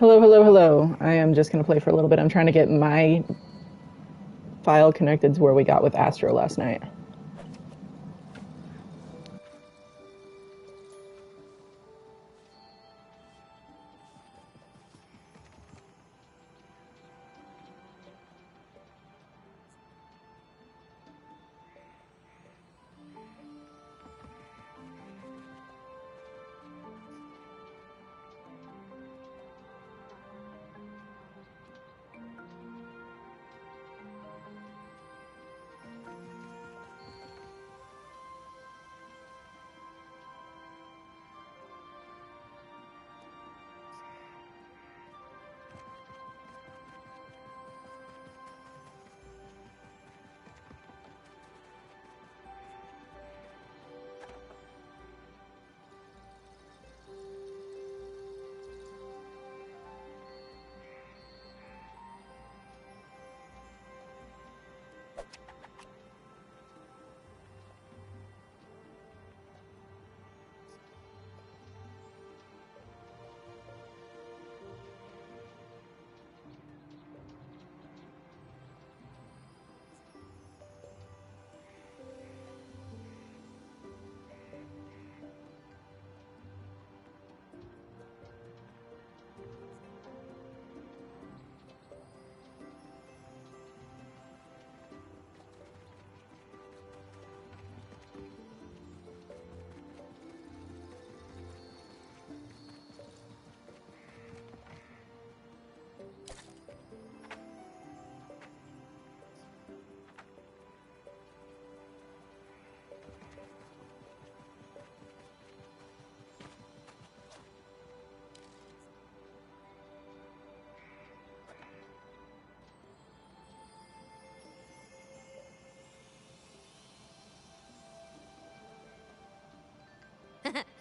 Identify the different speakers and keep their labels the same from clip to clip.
Speaker 1: Hello, hello, hello. I am just going to play for a little bit. I'm trying to get my file connected to where we got with Astro last night.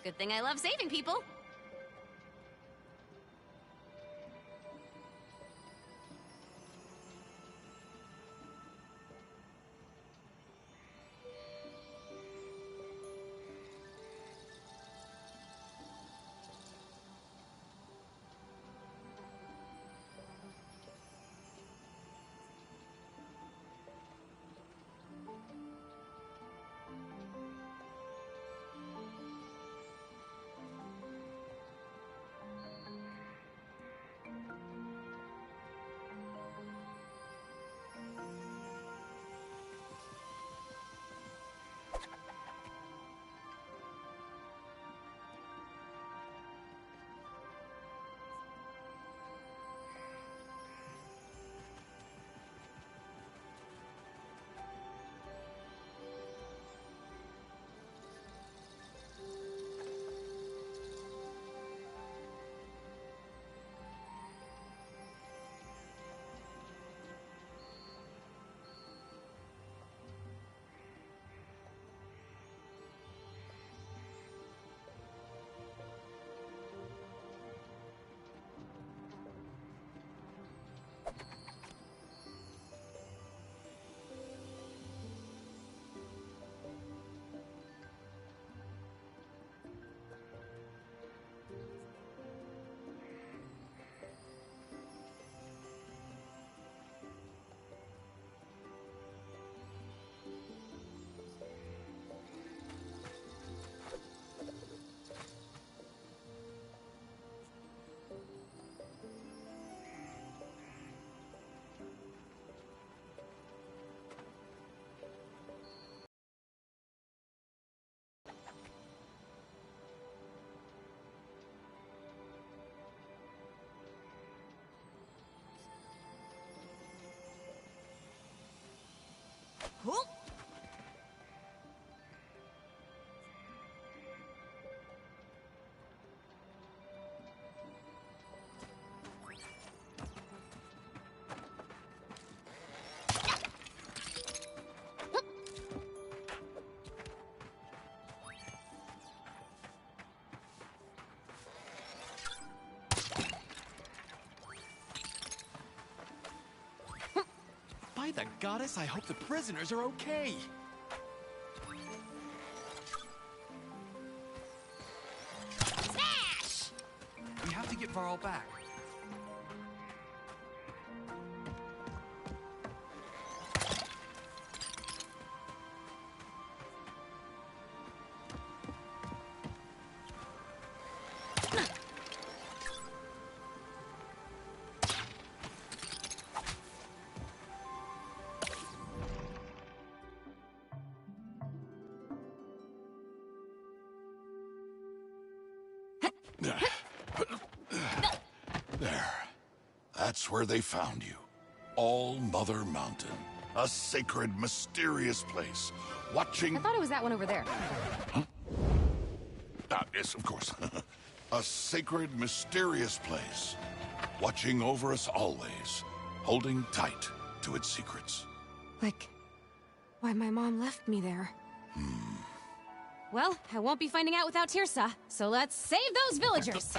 Speaker 2: Good thing I love saving people. Huh?
Speaker 3: By the goddess, I hope the prisoners are okay.
Speaker 2: Smash!
Speaker 3: We have to get Varl back.
Speaker 4: There. That's where they found you. All Mother Mountain. A sacred, mysterious place. Watching...
Speaker 2: I thought it was that one over there.
Speaker 4: Huh? Yes, of course. A sacred, mysterious place. Watching over us always. Holding tight to its secrets.
Speaker 2: Like, why my mom left me there. Well, I won't be finding out without Tirsa, so let's save those villagers.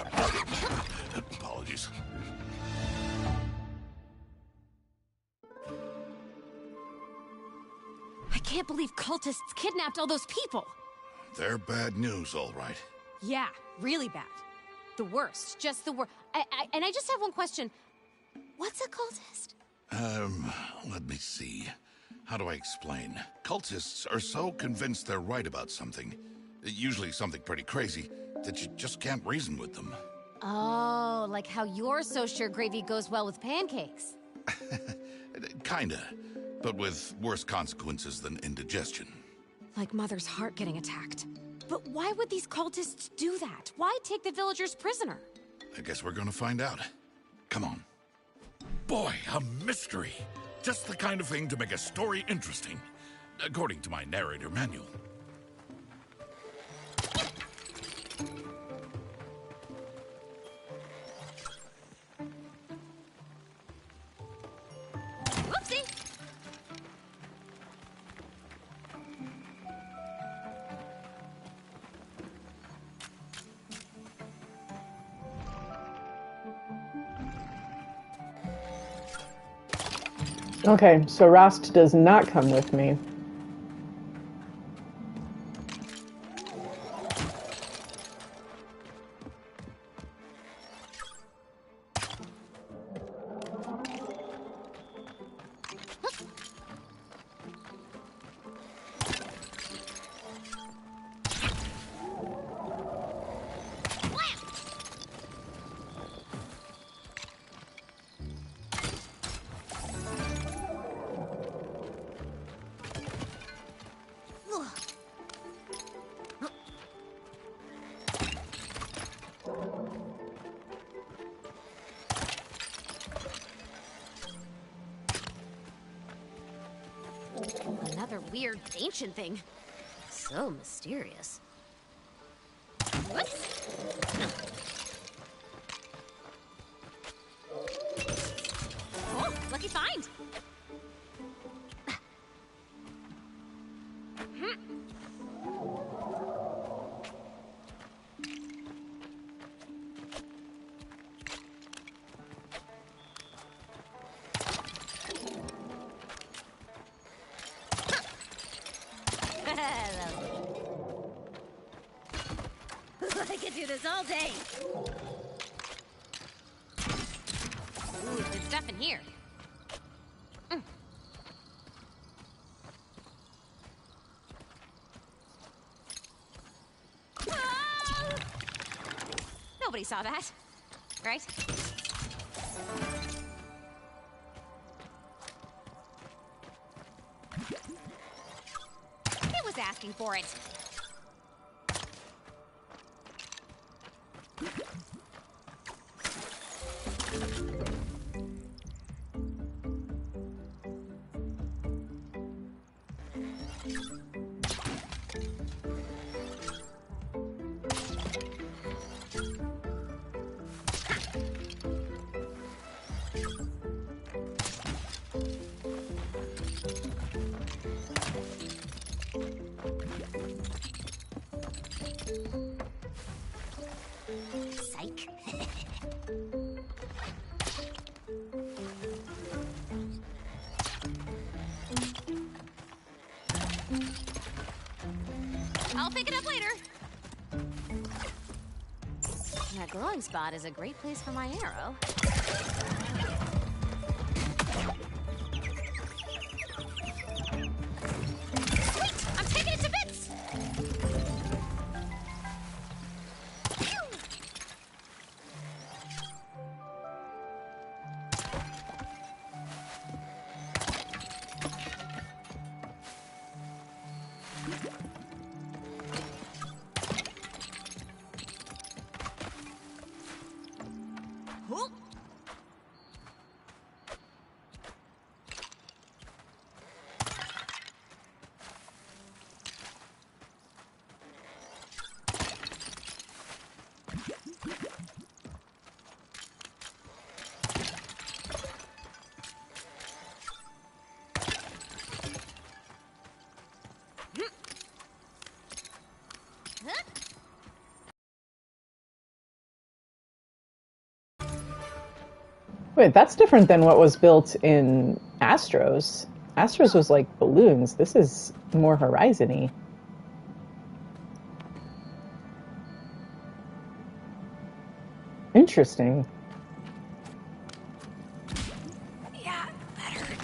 Speaker 4: Apologies.
Speaker 2: I can't believe cultists kidnapped all those people.
Speaker 4: They're bad news, all right.
Speaker 2: Yeah, really bad. The worst, just the worst. And I just have one question. What's a cultist?
Speaker 4: Let me see. How do I explain? Cultists are so convinced they're right about something, usually something pretty crazy, that you just can't reason with them.
Speaker 2: Oh, like how you're so sure gravy goes well with pancakes.
Speaker 4: Kinda, but with worse consequences than indigestion.
Speaker 2: Like Mother's heart getting attacked. But why would these cultists do that? Why take the villagers prisoner?
Speaker 4: I guess we're gonna find out. Come on. Boy, a mystery! Just the kind of thing to make a story interesting, according to my narrator manual.
Speaker 2: Whoopsie!
Speaker 1: Okay, so Rast does not come with me.
Speaker 2: Another weird ancient thing. So mysterious. Whoops! Oh, lucky find! I could do this all day. Ooh, good stuff in here. Ah! Nobody saw that, right? It was asking for it. Psych. I'll pick it up later. That glowing spot is a great place for my arrow. Sweet! I'm taking it to bits!
Speaker 1: Wait, that's different than what was built in Astros. Astros was like balloons. This is more horizon-y. Interesting.
Speaker 2: Yeah, that hurt.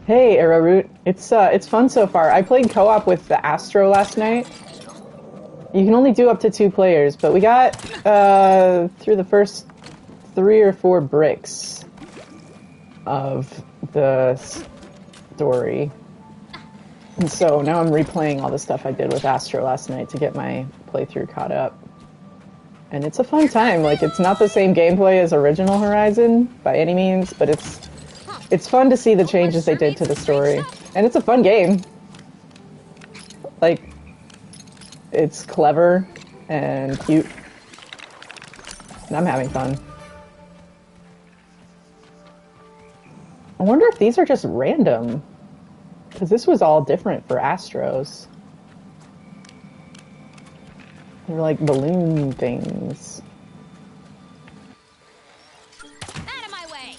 Speaker 1: Hey, Arrowroot. It's fun so far. I played co-op with the Astro last night. You can only do up to 2 players, but we got through the first 3 or 4 bricks of the story. And so now I'm replaying all the stuff I did with Astro last night to get my playthrough caught up. And it's a fun time. Like, it's not the same gameplay as original Horizon by any means, but it's fun to see the changes they did to the story. And it's a fun game. Like, it's clever and cute. And I'm having fun. I wonder if these are just random. Because this was all different for Astros. They're like balloon things.
Speaker 2: Out of my way!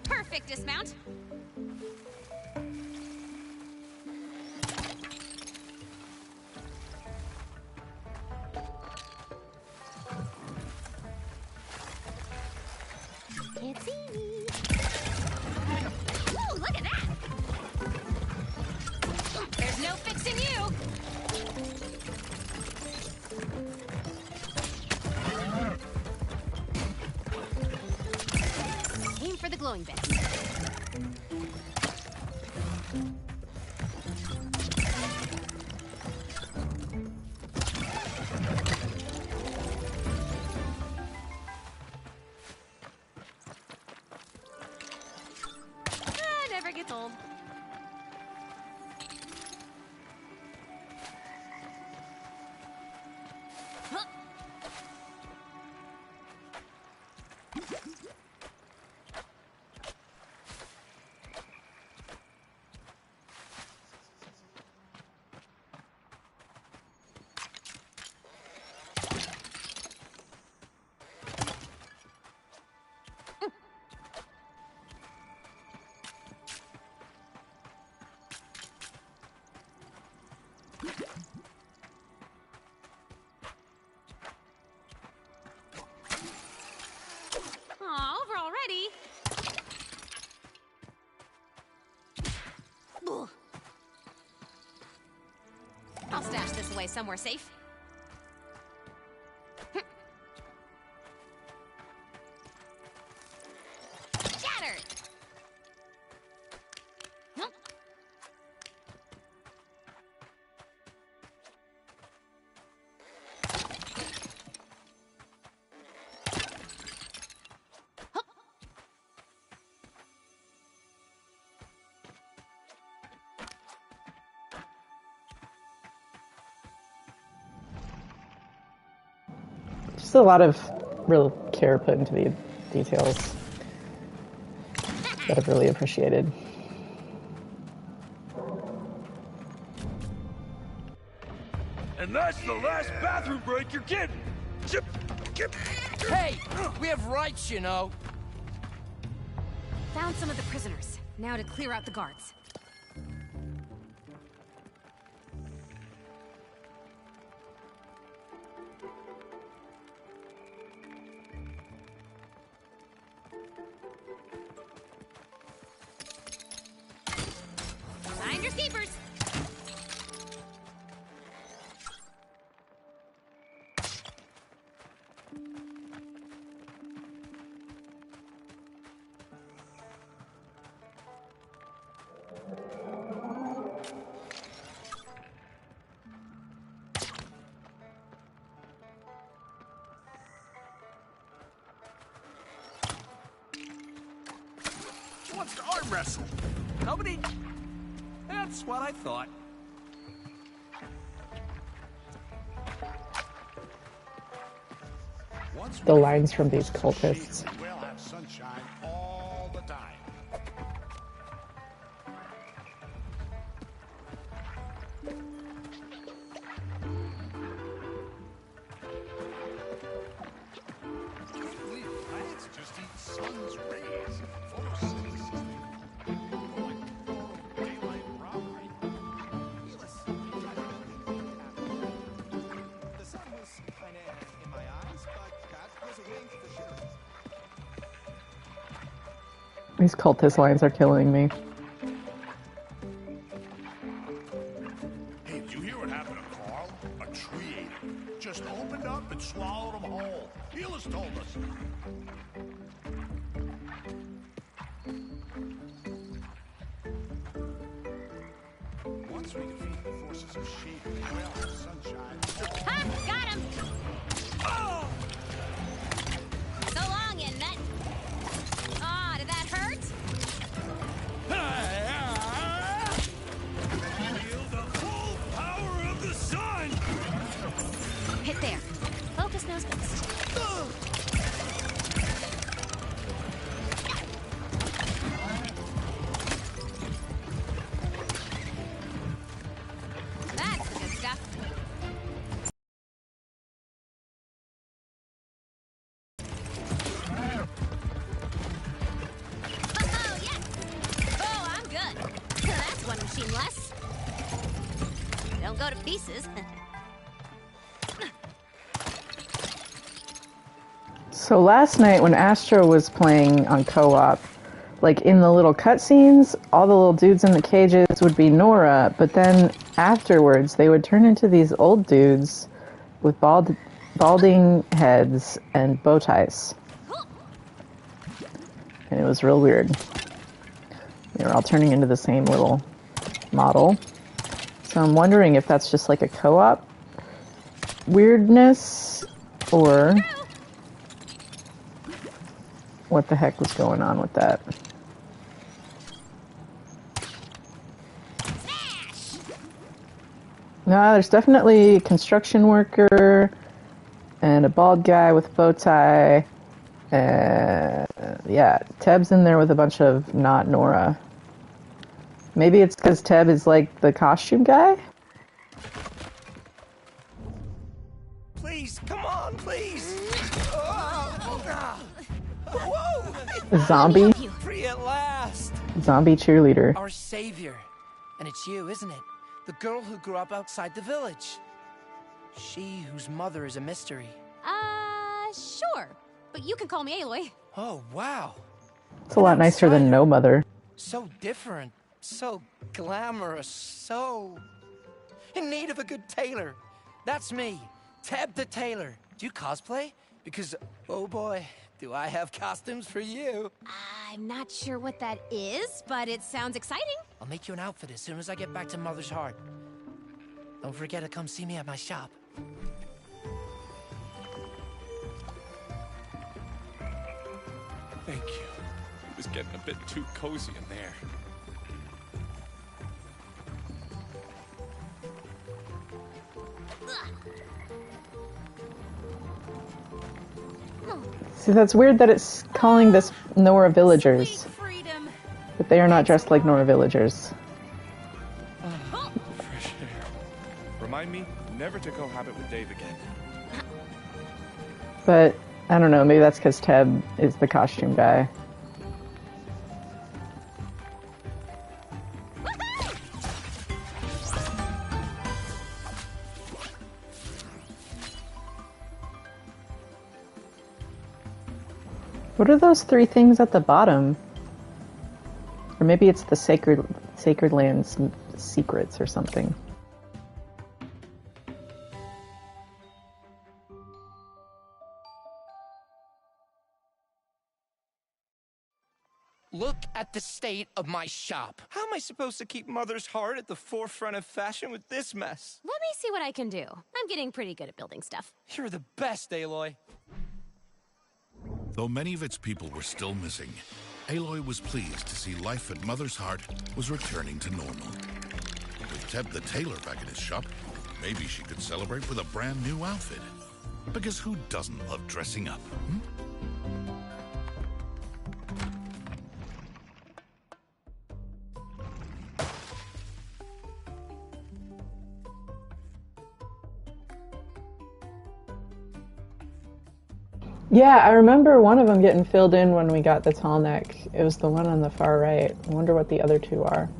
Speaker 2: Perfect dismount. Can't see me. Ooh, look at that! There's no fixing you! Aim for the glowing bits. Never gets old. Huh. Aw, over already. Ugh. I'll stash this away somewhere safe. Shattered! Huh?
Speaker 1: Just a lot of real care put into the details that I've really appreciated.
Speaker 5: And that's the last bathroom break you're getting!
Speaker 3: Hey, we have rights, you know.
Speaker 2: Found some of the prisoners. Now to clear out the guards. Find your keepers.
Speaker 3: Who wants to arm wrestle? Nobody? Yeah,
Speaker 5: That's what I thought.
Speaker 1: The lines from these cultists.
Speaker 4: We'll have sunshine all the time. Plants just eat sun's rays. Photosynthesis. Daylight robbery.
Speaker 6: The sun was kinda in my eyes, but that was a wink for sure.
Speaker 1: These cultist lines are killing me.
Speaker 4: Hey, did you hear what happened to Carl? A tree ate him. Just opened up and swallowed him whole. Healers told us. Once we defeat the forces of shade, we'll have sunshine.
Speaker 2: Ha! Got him! So long, you nut! Aw, did that hurt?
Speaker 5: Feel the full power of the sun!
Speaker 2: Hit there. Focus knows best. That's the good stuff. Oh, yes! Oh, I'm good. That's one machine less. Don't go to pieces.
Speaker 1: So last night when Astro was playing on co-op, like in the little cutscenes, all the little dudes in the cages would be Nora, but then afterwards they would turn into these old dudes with balding heads and bow ties. And it was real weird. They were all turning into the same little model. So I'm wondering if that's just like a co-op weirdness or what the heck was going on with that. No, there's definitely a construction worker and a bald guy with a bow tie. Yeah, Teb's in there with a bunch of not Nora. Maybe it's because Teb is like the costume guy?
Speaker 5: Please, come on, please! Whoa!
Speaker 1: A zombie?
Speaker 5: Free at last!
Speaker 1: Zombie cheerleader.
Speaker 3: Our savior. And it's you, isn't it? The girl who grew up outside the village. She whose mother is a mystery.
Speaker 2: Sure. But you can call me Aloy.
Speaker 3: Oh, wow.
Speaker 1: It's a lot nicer than no mother.
Speaker 3: So different. So glamorous. So in need of a good tailor. That's me. Teb the tailor. Do you cosplay? Because, oh boy, do I have costumes for you.
Speaker 2: I'm not sure what that is, but it sounds exciting.
Speaker 3: I'll make you an outfit as soon as I get back to Mother's Heart. Don't forget to come see me at my shop.
Speaker 7: Thank you. It was getting a bit too cozy in there.
Speaker 1: See, that's weird that it's calling this Nora villagers,
Speaker 2: Sweet freedom.
Speaker 1: but they are not dressed like Nora villagers.
Speaker 7: Fresh air. Remind me never to cohabit with Dave again.
Speaker 1: But, I don't know, maybe that's because Teb is the costume guy. What are those three things at the bottom? Or maybe it's the Sacred Land's secrets or something.
Speaker 3: Look at the state of my shop.
Speaker 5: How am I supposed to keep Mother's Heart at the forefront of fashion with this mess?
Speaker 2: Let me see what I can do. I'm getting pretty good at building stuff.
Speaker 5: You're the best, Aloy.
Speaker 4: Though many of its people were still missing, Aloy was pleased to see life at Mother's Heart was returning to normal. Ted the tailor back at his shop, maybe she could celebrate with a brand new outfit. Because who doesn't love dressing up? Hmm?
Speaker 1: Yeah, I remember one of them getting filled in when we got the tall neck. It was the one on the far right. I wonder what the other two are.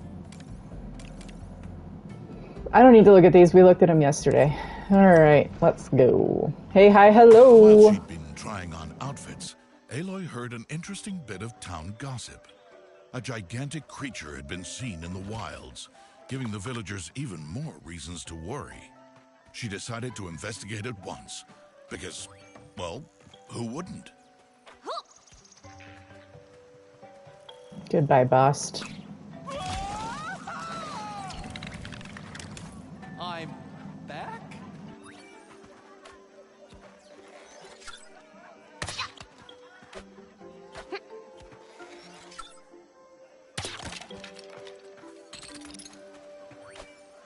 Speaker 1: I don't need to look at these. We looked at them yesterday. All right, let's go. Hey, hi, hello.
Speaker 4: While she'd been trying on outfits, Aloy heard an interesting bit of town gossip. A gigantic creature had been seen in the wilds, giving the villagers even more reasons to worry. She decided to investigate at once, because, well, who wouldn't?
Speaker 1: Goodbye, Bast.
Speaker 6: I'm back?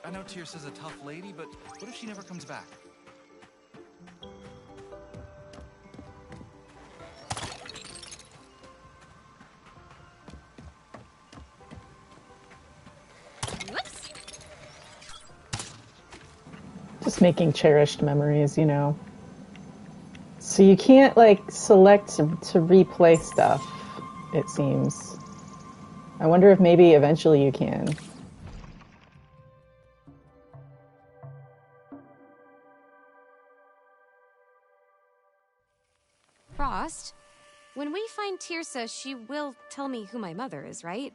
Speaker 6: I know Tirsa's a tough lady, but what if she never comes back?
Speaker 1: Just making cherished memories, you know. So you can't, like, select to replay stuff, it seems. I wonder if maybe eventually you can.
Speaker 2: Frost, when we find Tirsa, she will tell me who my mother is, right?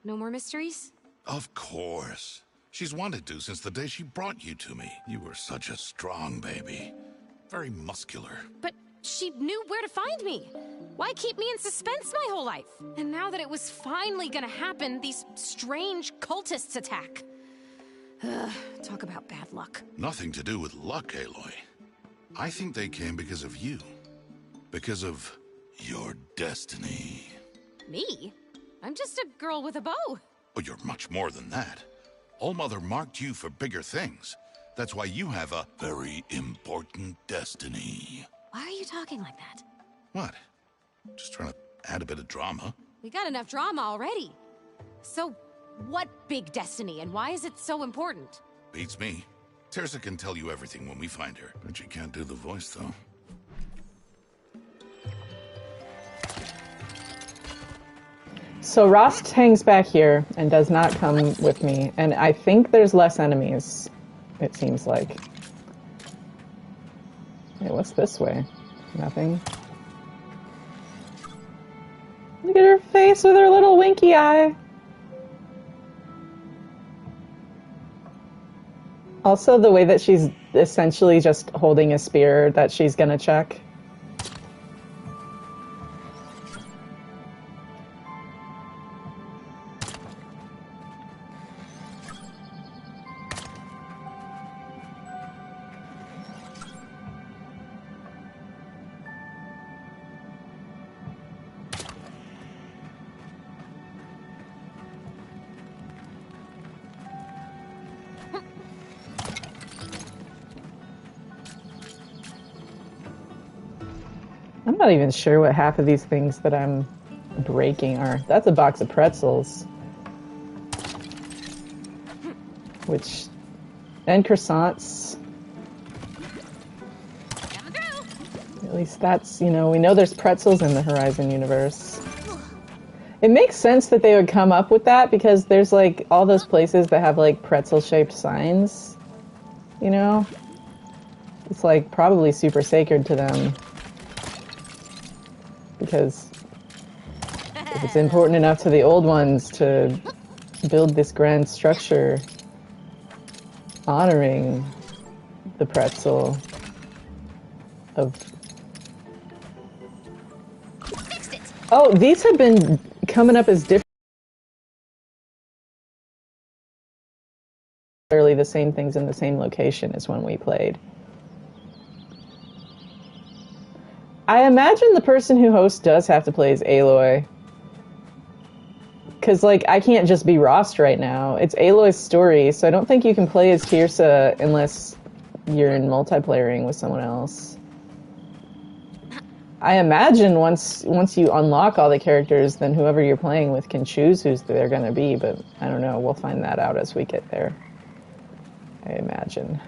Speaker 2: No more mysteries?
Speaker 4: Of course. She's wanted to since the day she brought you to me. You were such a strong baby. Very muscular.
Speaker 2: But she knew where to find me. Why keep me in suspense my whole life? And now that it was finally gonna happen, these strange cultists attack. Ugh, talk about bad luck.
Speaker 4: Nothing to do with luck, Aloy. I think they came because of you. Because of your destiny.
Speaker 2: Me? I'm just a girl with a bow.
Speaker 4: Oh, you're much more than that. All-Mother marked you for bigger things. That's why you have a very important destiny.
Speaker 2: Why are you talking like that?
Speaker 4: What? Just trying to add a bit of drama.
Speaker 2: We got enough drama already. So, what big destiny, and why is it so important?
Speaker 4: Beats me. Tirsa can tell you everything when we find her, but she can't do the voice, though.
Speaker 1: So Rost hangs back here and does not come with me, and I think there's less enemies, it seems like. Hey, what's this way? Nothing. Look at her face with her little winky eye. Also, the way that she's essentially just holding a spear that she's gonna check. I'm not even sure what half of these things that I'm breaking are. That's a box of pretzels. Which... and croissants. At least that's, you know, we know there's pretzels in the Horizon universe. It makes sense that they would come up with that because there's, like, all those places that have, like, pretzel-shaped signs. You know? It's, like, probably super sacred to them. Because if it's important enough to the old ones to build this grand structure honoring the pretzel of... Oh, these have been coming up as different... the same things in the same location as when we played. I imagine the person who hosts does have to play as Aloy. Because, like, I can't just be Rost right now. It's Aloy's story, so I don't think you can play as Tirsa unless you're in multiplayering with someone else. I imagine once you unlock all the characters, then whoever you're playing with can choose who's they're going to be, but I don't know. We'll find that out as we get there, I imagine.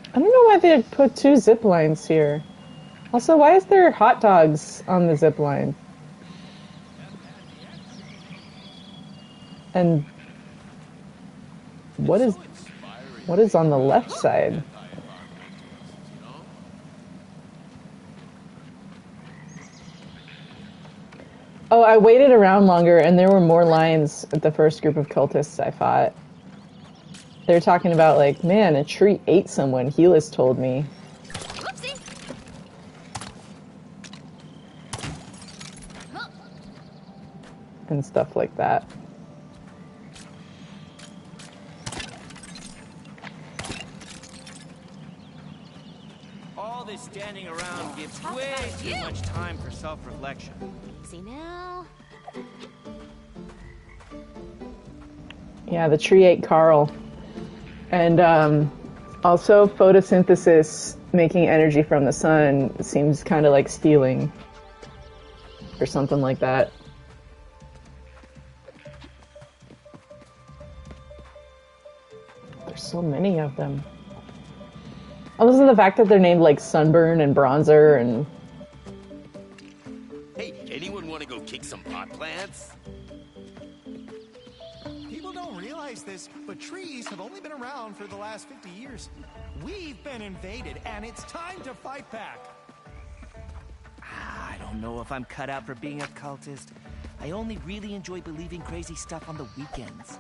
Speaker 1: I don't know why they put 2 zip lines here. Also, why is there hot dogs on the zip line? And what is on the left side? Oh, I waited around longer and there were more lines at the first group of cultists I fought. They're talking about, like, man, a tree ate someone, Helis told me.
Speaker 2: Whoopsie.
Speaker 1: And stuff like that.
Speaker 3: All this standing around gives way too much time for self-reflection.
Speaker 2: See now?
Speaker 1: Yeah, the tree ate Carl. And also photosynthesis, making energy from the sun, seems kind of like stealing. Or something like that. There's so many of them. Also the fact that they're named like Sunburn and Bronzer and...
Speaker 8: Hey, anyone want to go kick some pot plants?
Speaker 6: People don't realize this, but trees have only been around for the last 50 years. We've been invaded, and it's time to fight back.
Speaker 3: I don't know if I'm cut out for being a cultist. I only really enjoy believing crazy stuff on the weekends.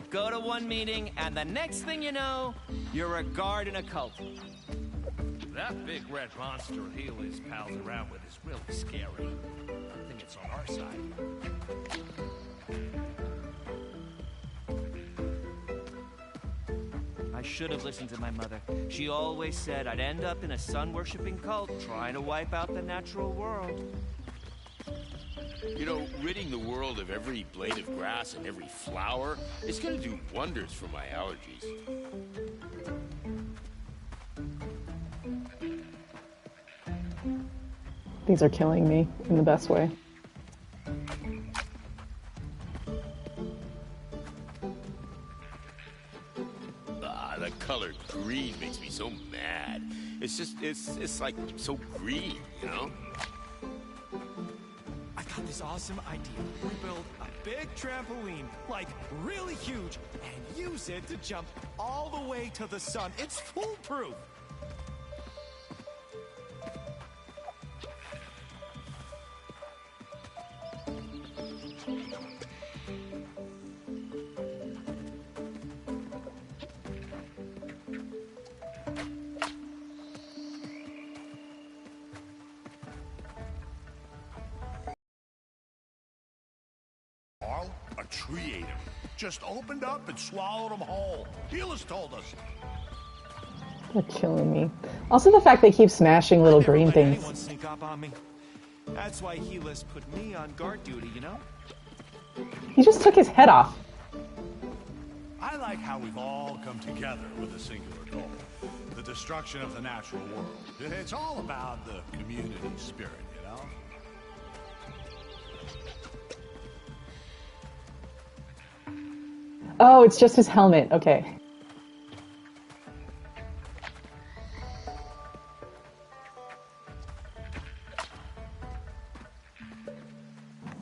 Speaker 3: Go to one meeting, and the next thing you know, you're a guard in a cult.
Speaker 9: That big red monster Helis pals around with is really scary. I think it's on our side.
Speaker 3: I should have listened to my mother. She always said I'd end up in a sun-worshipping cult trying to wipe out the natural world.
Speaker 8: You know, ridding the world of every blade of grass and every flower is going to do wonders for my allergies.
Speaker 1: These are killing me in the best way.
Speaker 8: The color green makes me so mad. It's like so green, you know?
Speaker 6: I got this awesome idea. We build a big trampoline, like really huge, and use it to jump all the way to the sun. It's foolproof.
Speaker 4: A tree ate him. Just opened up and swallowed him whole. Helis told us.
Speaker 1: They're killing me. Also the fact they keep smashing little green things.
Speaker 6: Anyone sneak up on me. That's why Helis put me on guard duty, you know?
Speaker 1: He just took his head off.
Speaker 4: I like how we've all come together with a singular goal. The destruction of the natural world. It's all about the community spirit, you know?
Speaker 1: Oh, it's just his helmet. Okay.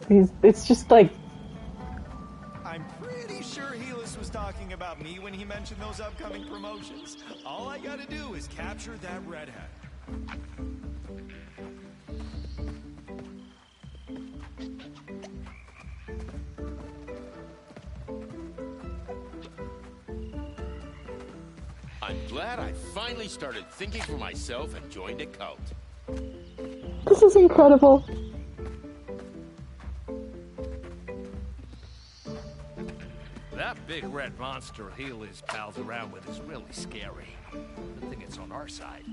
Speaker 1: It's just like...
Speaker 6: I'm pretty sure Helis was talking about me when he mentioned those upcoming promotions. All I gotta do is capture that redhead.
Speaker 8: I'm glad I finally started thinking for myself and joined a cult.
Speaker 1: This is incredible.
Speaker 9: That big red monster he his pals around with is really scary. Good thing it's on our side.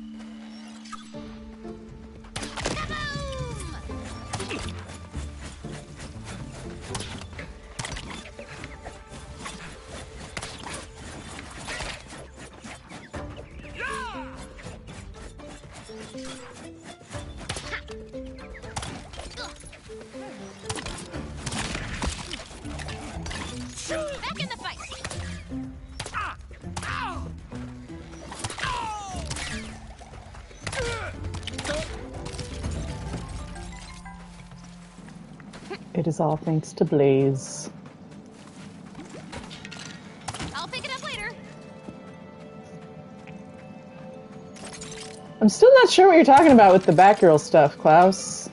Speaker 2: Back in the fight.
Speaker 1: It is all thanks to Blaze.
Speaker 2: I'll pick it up later.
Speaker 1: I'm still not sure what you're talking about with the Batgirl stuff, Klaus.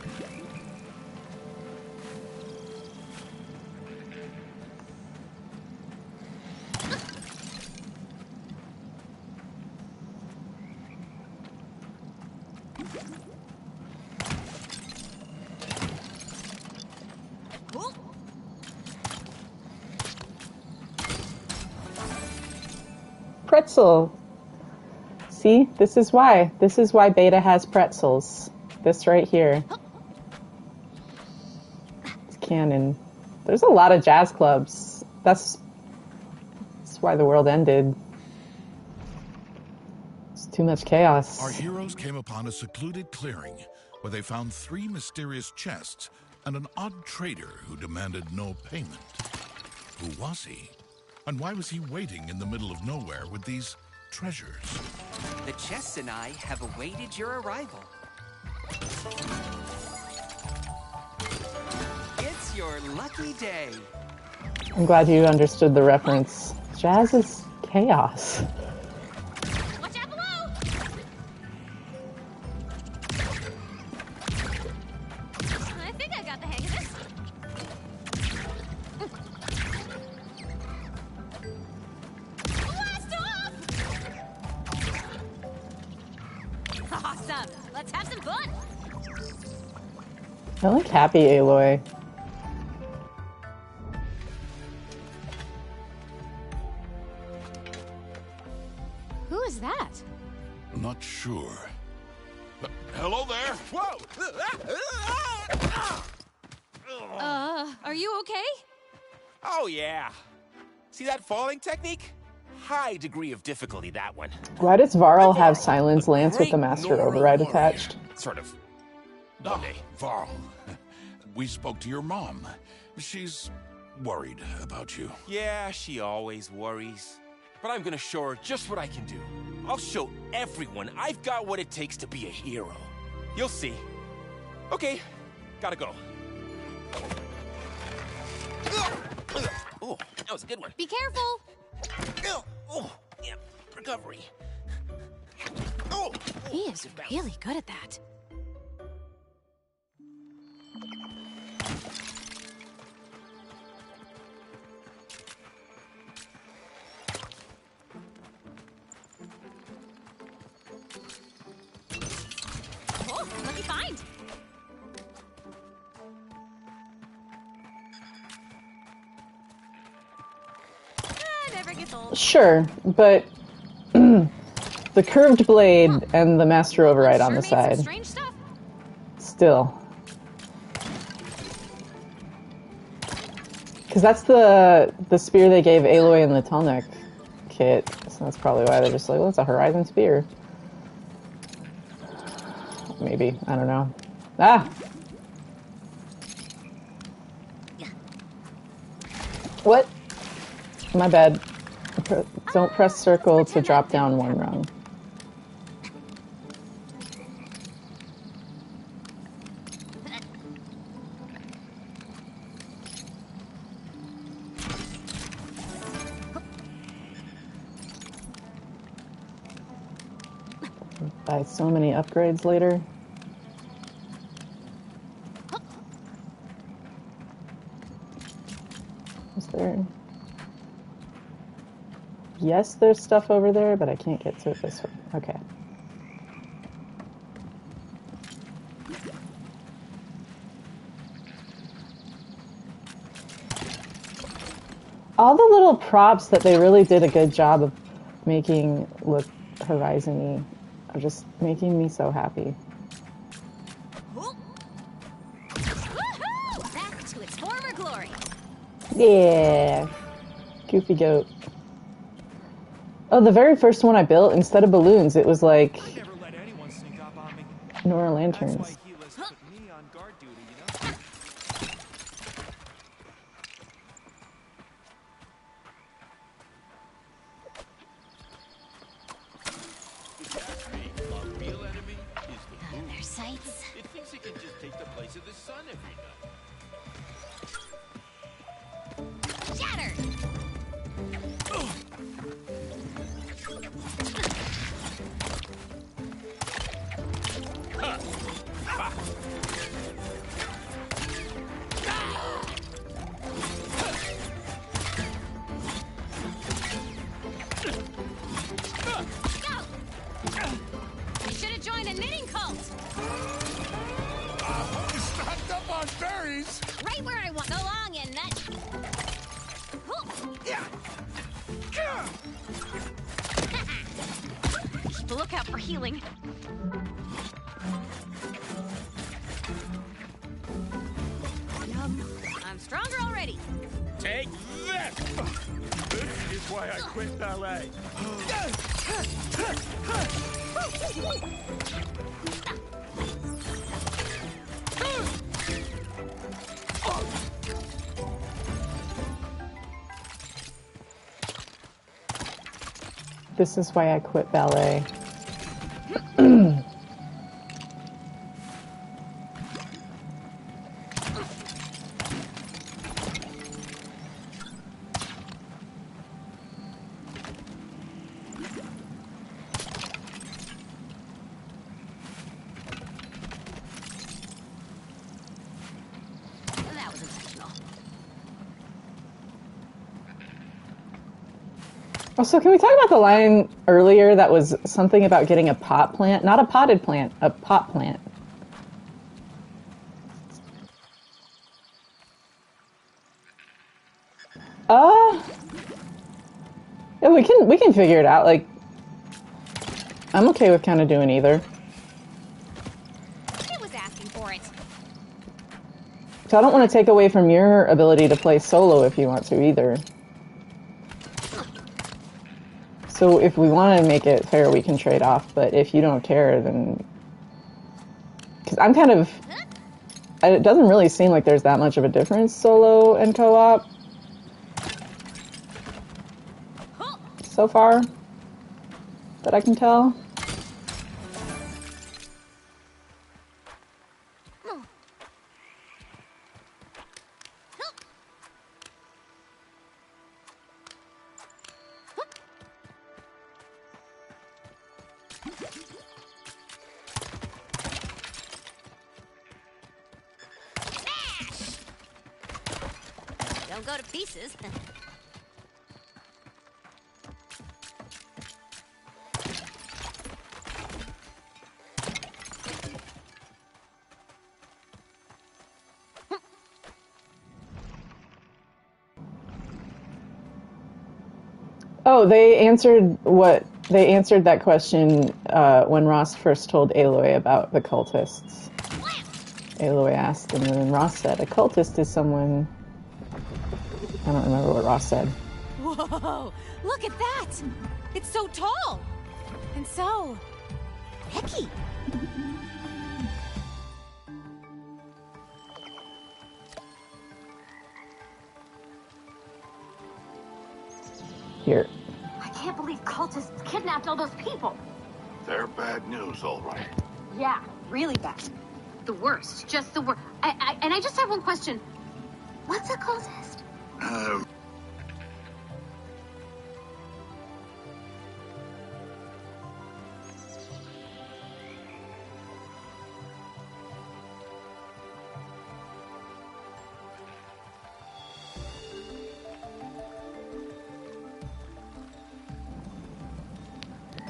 Speaker 1: Pretzel. See, this is why. This is why Beta has pretzels. This right here. It's canon. There's a lot of jazz clubs. That's why the world ended. It's too much chaos.
Speaker 4: Our heroes came upon a secluded clearing where they found 3 mysterious chests and an odd trader who demanded no payment. Who was he? And why was he waiting in the middle of nowhere with these treasures?
Speaker 10: The chests and I have awaited your arrival. It's your lucky day.
Speaker 1: I'm glad you understood the reference. Jazz is chaos.
Speaker 2: Watch out below. I think I got the hang of this. Blast off! Awesome. Let's have some fun.
Speaker 1: I like Happy Aloy.
Speaker 2: Who is that?
Speaker 4: Not sure. Hello there! Whoa!
Speaker 2: Are you okay?
Speaker 3: Oh, yeah. See that falling technique? High degree of difficulty, that one.
Speaker 1: Why does Varl have Silence Lance with the Master Override attached?
Speaker 3: Sort of.
Speaker 4: Oh,
Speaker 3: One day.
Speaker 4: Varl. We spoke to your mom. She's worried about you.
Speaker 3: Yeah, she always worries. But I'm gonna show her just what I can do. I'll show everyone I've got what it takes to be a hero. You'll see. Okay, gotta go. Oh, that was a good one.
Speaker 2: Be careful.
Speaker 3: Oh, yeah, recovery. Oh,
Speaker 2: He is really good at that. Oh, lucky find. Never gets old.
Speaker 1: Sure, but the curved blade and the Master Override on the
Speaker 2: Sure made some
Speaker 1: side.
Speaker 2: strange stuff.
Speaker 1: Still. Because that's the spear they gave Aloy in the Telnec kit. So that's probably why they're just like, well, it's a Horizon spear. Maybe. I don't know. Ah! What? My bad. Don't press circle to drop down one rung. Buy so many upgrades later. Is there? Yes, there's stuff over there, but I can't get to it this way. Okay. All the little props that they really did a good job of making look Horizon-y are just making me so happy.
Speaker 2: Back to its former glory.
Speaker 1: Yeah. Goofy goat. Oh, the very first one I built, instead of balloons, it was like
Speaker 6: I never let anyone sneak up on me.
Speaker 1: Nora
Speaker 6: That's why
Speaker 1: lanterns.
Speaker 6: Helis put me on guard duty, you know?
Speaker 8: Our real enemy is the moon.
Speaker 2: Their sights.
Speaker 8: It thinks it can just take the place of the sun every night.
Speaker 2: Shattered. You should have joined a knitting cult.
Speaker 4: Stocked up on berries.
Speaker 2: Right where I want. Belong in that. Keep a lookout for healing. Yum. I'm stronger already.
Speaker 8: Take that!
Speaker 6: This is why I quit ballet.
Speaker 1: This is why I quit ballet.
Speaker 2: That was intentional.
Speaker 1: Also, can we talk about the line earlier that was something about getting a pot plant? Not a potted plant, a pot plant. Yeah, we can figure it out. Like, I'm okay with kind of doing either.
Speaker 2: It was asking for it.
Speaker 1: So I don't want to take away from your ability to play solo if you want to either. So if we want to make it fair, we can trade off. But if you don't care, then... Because I'm kind of... It doesn't really seem like there's that much of a difference, solo and co-op. So far. That I can tell.
Speaker 2: Don't go to pieces.
Speaker 1: Oh, they answered that question when Ross first told Aloy about the cultists. Aloy asked, and then Ross said, a cultist is someone... I don't remember what Ross said.
Speaker 2: Whoa! Look at that! It's so tall! And so... hecky!
Speaker 1: Here.
Speaker 11: I can't believe cultists kidnapped all those people.
Speaker 4: They're bad news, all right.
Speaker 11: Yeah, really bad. The worst. Just the worst. And I just have one question. What's a cultist?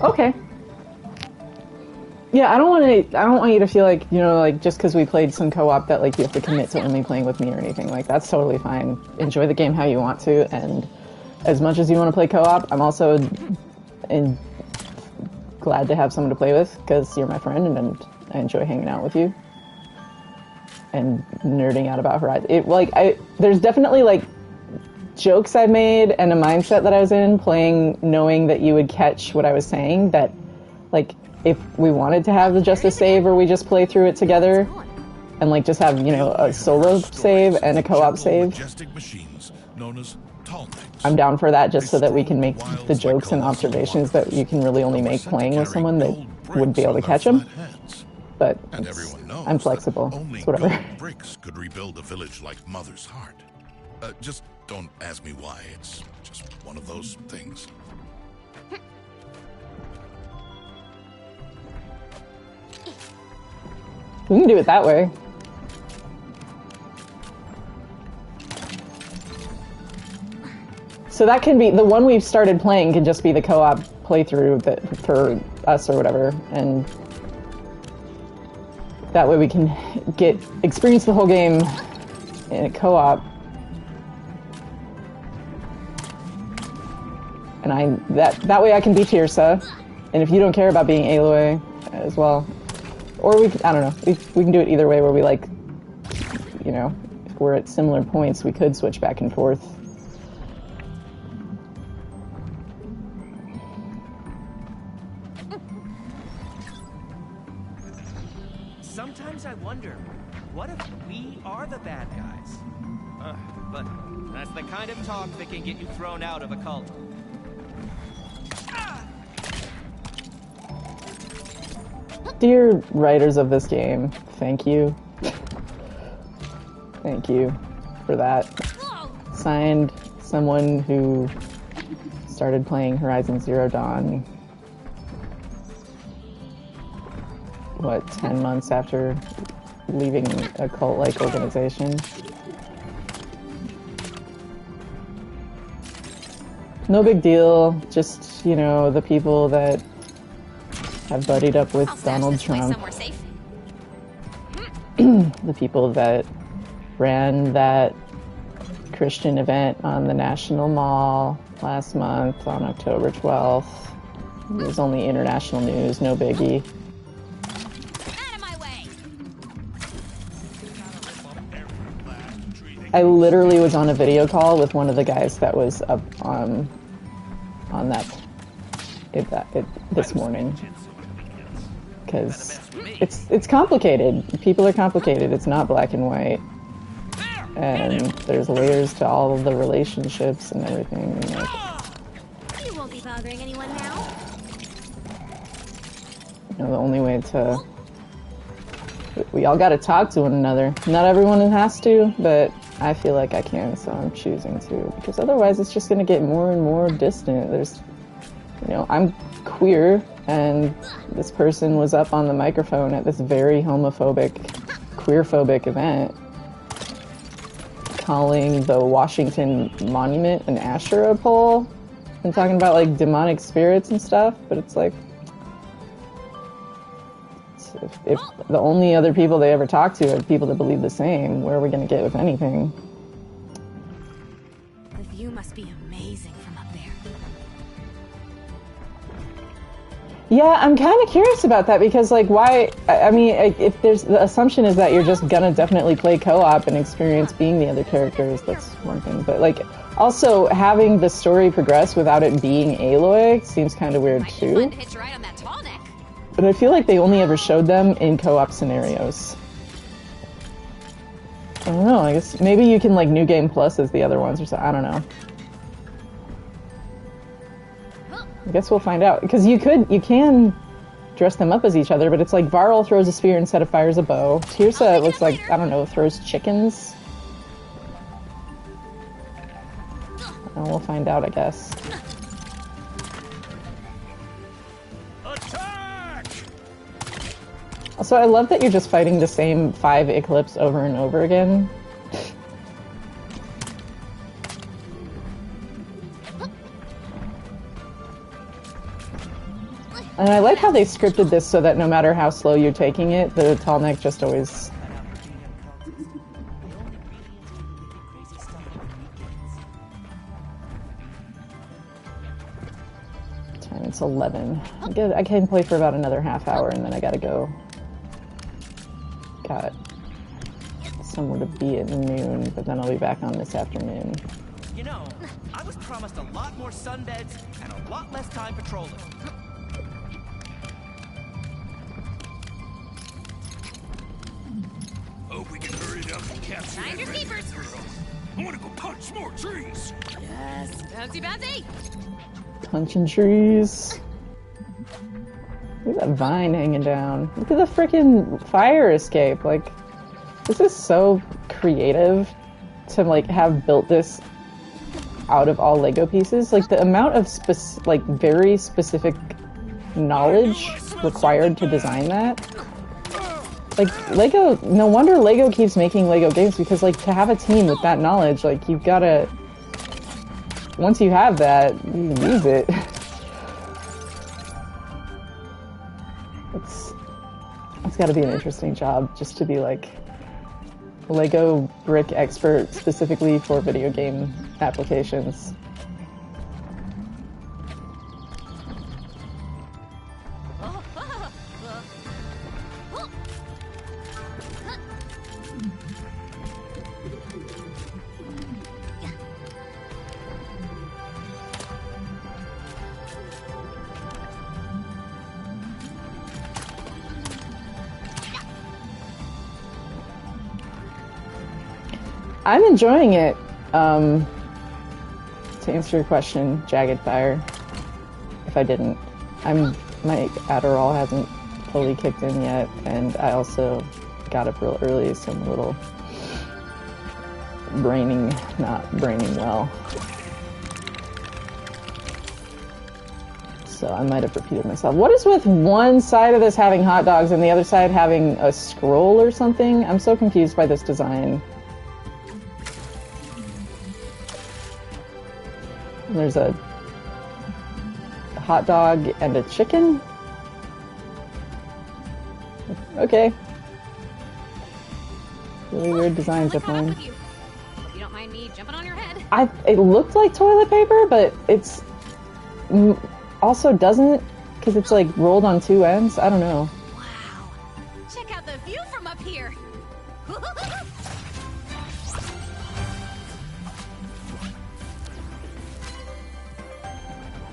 Speaker 1: Okay. Yeah, I don't want you to feel like, you know, like just because we played some co-op that like you have to commit to only playing with me or anything. Like that's totally fine. Enjoy the game how you want to, and as much as you want to play co-op, I'm also glad to have someone to play with because you're my friend and I enjoy hanging out with you and nerding out about Horizon. There's definitely like jokes I made and a mindset that I was in playing, knowing that you would catch what I was saying. That like. If we wanted to have just a save or we just play through it together and like just have, you know, a solo save and a co-op save, I'm down for that just so that we can make the jokes and observations that you can really only make playing with someone that wouldn't be able to catch them. But I'm flexible. It's whatever.
Speaker 4: Bricks could rebuild a village like Mother's Heart. Just don't ask me why. It's just one of those things.
Speaker 1: We can do it that way. So that can be, the one we've started playing can just be the co-op playthrough that for us or whatever, and that way we can experience the whole game in a co-op. And that way I can be Tirsa, and if you don't care about being Aloy as well. Or I don't know, we can do it either way where we like, you know, if we're at similar points, we could switch back and forth.
Speaker 10: Sometimes I wonder, what if we are the bad guys? But that's the kind of talk that can get you thrown out of a cult.
Speaker 1: Dear writers of this game, thank you. Thank you for that. Signed, someone who started playing Horizon Zero Dawn, what, 10 months after leaving a cult-like organization. No big deal, just, you know, the people that have buddied up with Donald Trump. The people that ran that Christian event on the National Mall last month on October 12th. It was only international news, no biggie.
Speaker 2: Out of my way.
Speaker 1: I literally was on a video call with one of the guys that was up on that this morning. Because it's complicated. People are complicated. It's not black and white. And there's layers to all of the relationships and everything. And like,
Speaker 2: You won't be bothering anyone now.
Speaker 1: you know, the only way to... We all gotta talk to one another. Not everyone has to, but I feel like I can, so I'm choosing to. Because otherwise it's just gonna get more and more distant. There's... You know, I'm queer, and this person was up on the microphone at this very homophobic, queerphobic event, calling the Washington Monument an Asherah pole, and talking about, like, demonic spirits and stuff, but it's like... If the only other people they ever talk to are people that believe the same, where are we gonna get with anything?
Speaker 2: The view must be amazing from up there.
Speaker 1: Yeah, I'm kind of curious about that because, like, why... I mean, if there's... The assumption is that you're just gonna definitely play co-op and experience being the other characters, that's one thing. But, like, also having the story progress without it being Aloy seems kind of weird, too.
Speaker 2: Fun to hitch a ride on that tall neck.
Speaker 1: But I feel like they only ever showed them in co-op scenarios. I don't know, I guess maybe you can, like, New Game Plus as the other ones or so. I don't know. I guess we'll find out. Because you can dress them up as each other, but it's like Varl throws a spear instead of fires a bow. Tirsa looks like, I don't know, throws chickens. And we'll find out, I guess.
Speaker 6: Attack!
Speaker 1: Also, I love that you're just fighting the same 5 Eclipse over and over again. And I like how they scripted this so that no matter how slow you're taking it, the tall neck just always... Time it's 11. I can play for about another half hour and then I gotta go. Got somewhere to be at noon, but then I'll be back on this afternoon.
Speaker 10: You know, I was promised a lot more sunbeds and a lot less time patrolling.
Speaker 9: Hope we can hurry it up and capture
Speaker 2: Find your keepers.
Speaker 9: I want to go punch more trees.
Speaker 2: Yes, bouncy, bouncy.
Speaker 1: Punching trees. Look at that vine hanging down. Look at the freaking fire escape. Like, this is so creative to like have built this out of all Lego pieces. Like the amount of like very specific knowledge required to design that. Like Lego, no wonder Lego keeps making Lego games, because like to have a team with that knowledge, like you've gotta, once you have that, you use it. It's gotta be an interesting job just to be like Lego brick expert specifically for video game applications. I'm enjoying it. To answer your question, Jagged Fire. If I didn't, my Adderall hasn't fully kicked in yet, and I also got up real early, so I'm a little not braining well. So I might have repeated myself. What is with one side of this having hot dogs and the other side having a scroll or something? I'm so confused by this design. There's a hot dog and a chicken? Okay. Really weird designs of mine.
Speaker 2: Hope you don't mind me jumping on your head.
Speaker 1: It looked like toilet paper, but it's also doesn't, because it's like rolled on two ends. I don't know.
Speaker 2: Wow. Check out the view from up here.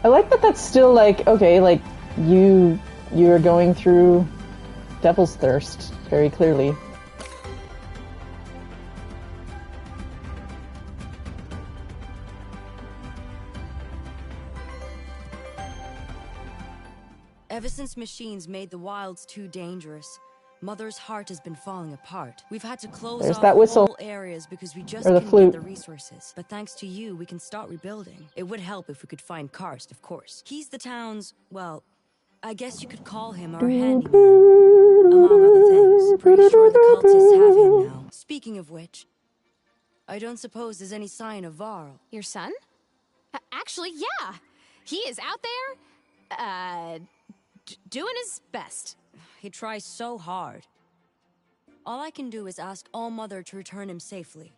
Speaker 1: I like that that's still like, okay, like you're going through Devil's Thirst very clearly.
Speaker 12: Ever since machines made the wilds too dangerous, Mother's heart has been falling apart. We've had to close
Speaker 1: There's
Speaker 12: off
Speaker 1: that whistle.
Speaker 12: whole areas because we just
Speaker 1: Or the
Speaker 12: couldn't
Speaker 1: flute.
Speaker 12: get the resources. But thanks to you, we can start rebuilding. It would help if we could find Karst, of course. He's the town's, well, I guess you could call him our handyman. Among other things, pretty sure the cultists have him now. Speaking of which, I don't suppose there's any sign of Varl.
Speaker 2: Your son? Actually, yeah. He is out there, doing his best.
Speaker 12: He tries so hard. All I can do is ask All-Mother to return him safely.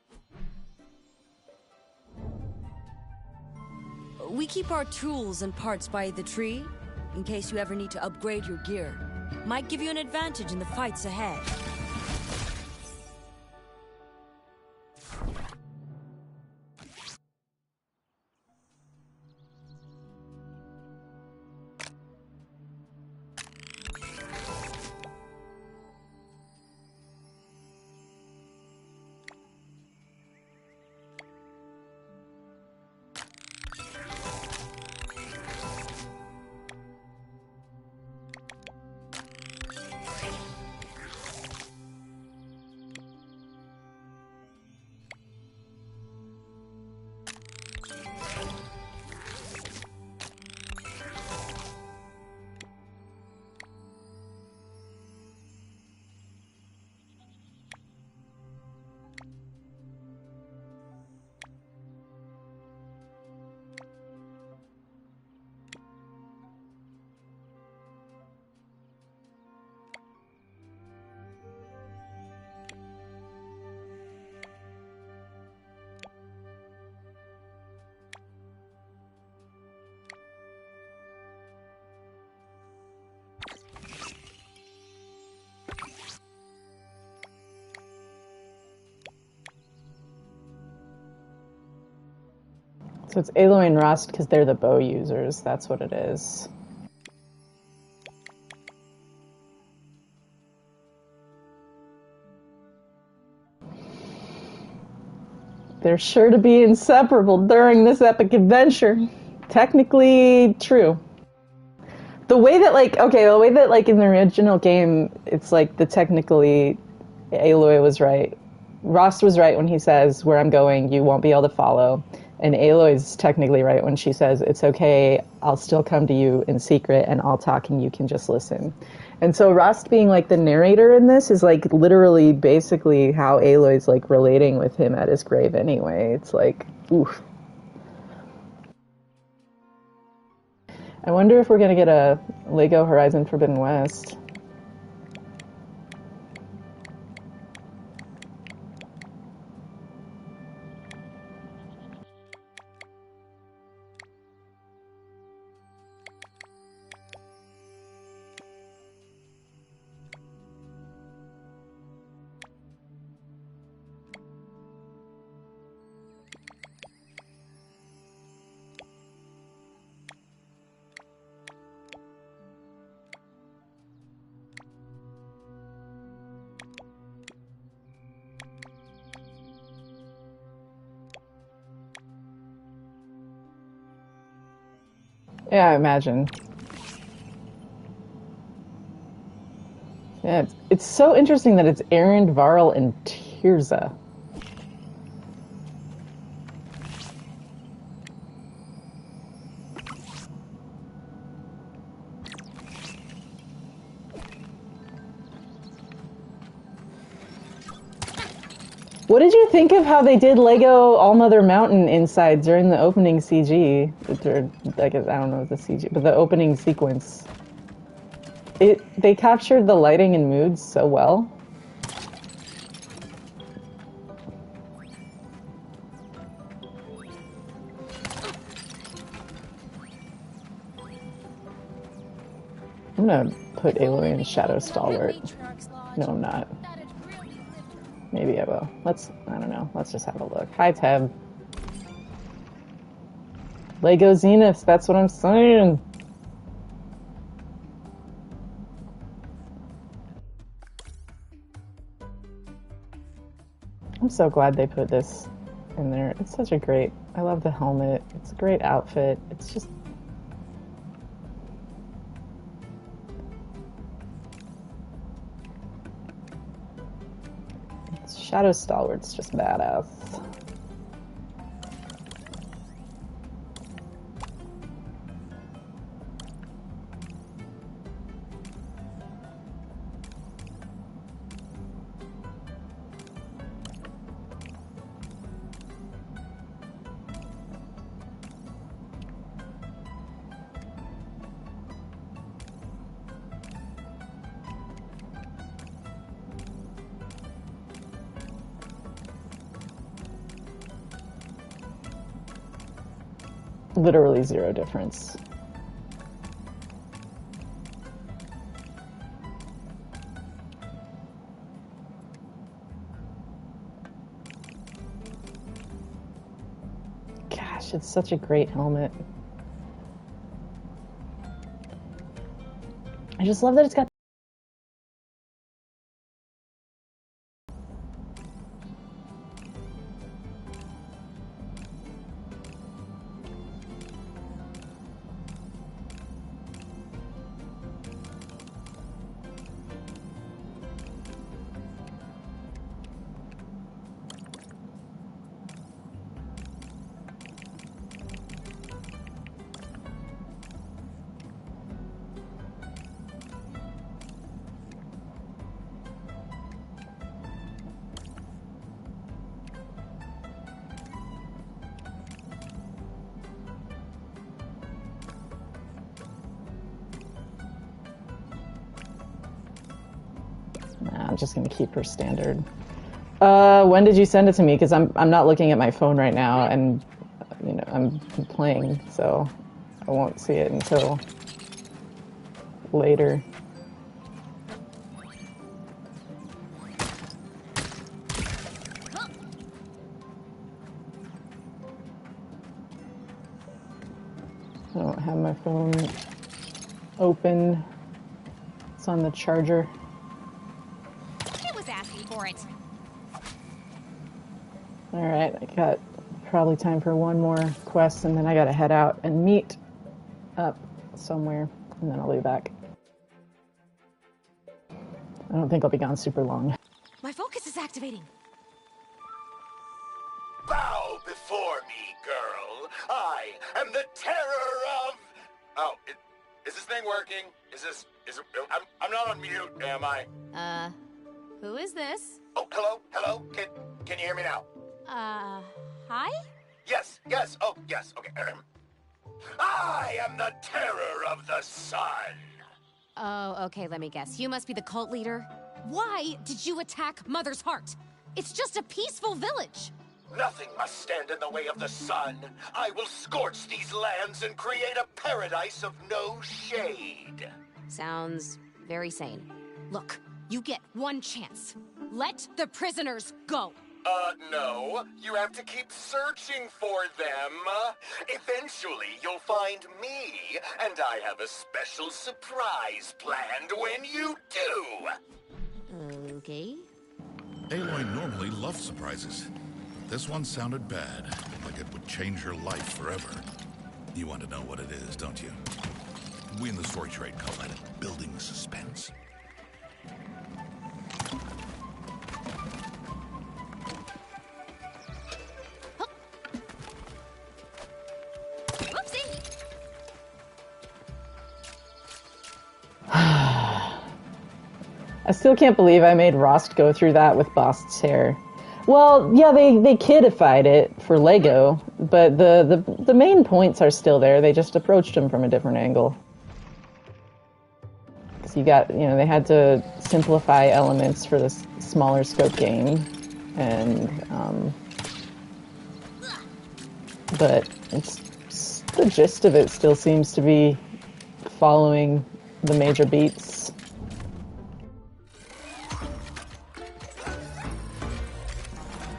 Speaker 12: We keep our tools and parts by the tree, in case you ever need to upgrade your gear. Might give you an advantage in the fights ahead.
Speaker 1: So it's Aloy and Rost because they're the bow users. That's what it is. They're sure to be inseparable during this epic adventure. Technically true. The way that, like, okay, the way that, like, in the original game, it's like the technically Aloy was right. Rost was right when he says, where I'm going, you won't be able to follow. And Aloy's technically right when she says, it's okay, I'll still come to you in secret and I'll talk and you can just listen. And so Rost being, like, the narrator in this is, like, literally basically how Aloy's, like, relating with him at his grave anyway. It's like, oof. I wonder if we're going to get a LEGO Horizon Forbidden West. Yeah, I imagine. Yeah, it's so interesting that it's Erend, Varl, and Tirza. What did you think of how they did Lego All-Mother Mountain inside during the opening CG? Or, I guess, I don't know the CG, but the opening sequence. They captured the lighting and moods so well. I'm gonna put Aloy in Shadow Stalwart. No, I'm not. Maybe I will. I don't know. Let's just have a look. Hi, Teb. Lego Zeniths, that's what I'm saying. I'm so glad they put this in there. It's such a great... I love the helmet. It's a great outfit. It's just... Shadow Stalwart's just badass. Literally zero difference. Gosh, it's such a great helmet. I just love that it's got I'm just gonna keep her standard. When did you send it to me? Because I'm not looking at my phone right now, and you know I'm playing, so I won't see it until later. phone open. It's on the charger.
Speaker 2: I was asking for it.
Speaker 1: Alright, I got probably time for one more quest, and then I gotta head out and meet up somewhere, and then I'll be back. I don't think I'll be gone super long.
Speaker 2: My focus is activating.
Speaker 13: Bow before me, girl. I am the terror of... Oh, is this thing working? I'm not on mute, am I?
Speaker 2: Who is this?
Speaker 13: Oh, hello? Can you hear me now?
Speaker 2: Hi?
Speaker 13: Yes, oh, yes, okay. I am the terror of the sun.
Speaker 2: Oh, okay, let me guess. You must be the cult leader? Why did you attack Mother's Heart? It's just a peaceful village.
Speaker 13: Nothing must stand in the way of the sun. I will scorch these lands and create a paradise of no shade.
Speaker 2: Sounds very sane. Look, you get one chance. Let the prisoners go.
Speaker 13: No. You have to keep searching for them. Eventually, you'll find me, and I have a special surprise planned when you do.
Speaker 2: Okay.
Speaker 4: Aloy normally loves surprises. This one sounded bad, like it would change her life forever. You want to know what it is, don't you? We in the story trade call that building suspense.
Speaker 1: I still can't believe I made Rost go through that with Bost's hair. Well, yeah, they kidified it for Lego, but the main points are still there. They just approached him from a different angle. So they had to simplify elements for this smaller scope game, and but the gist of it still seems to be following the major beats.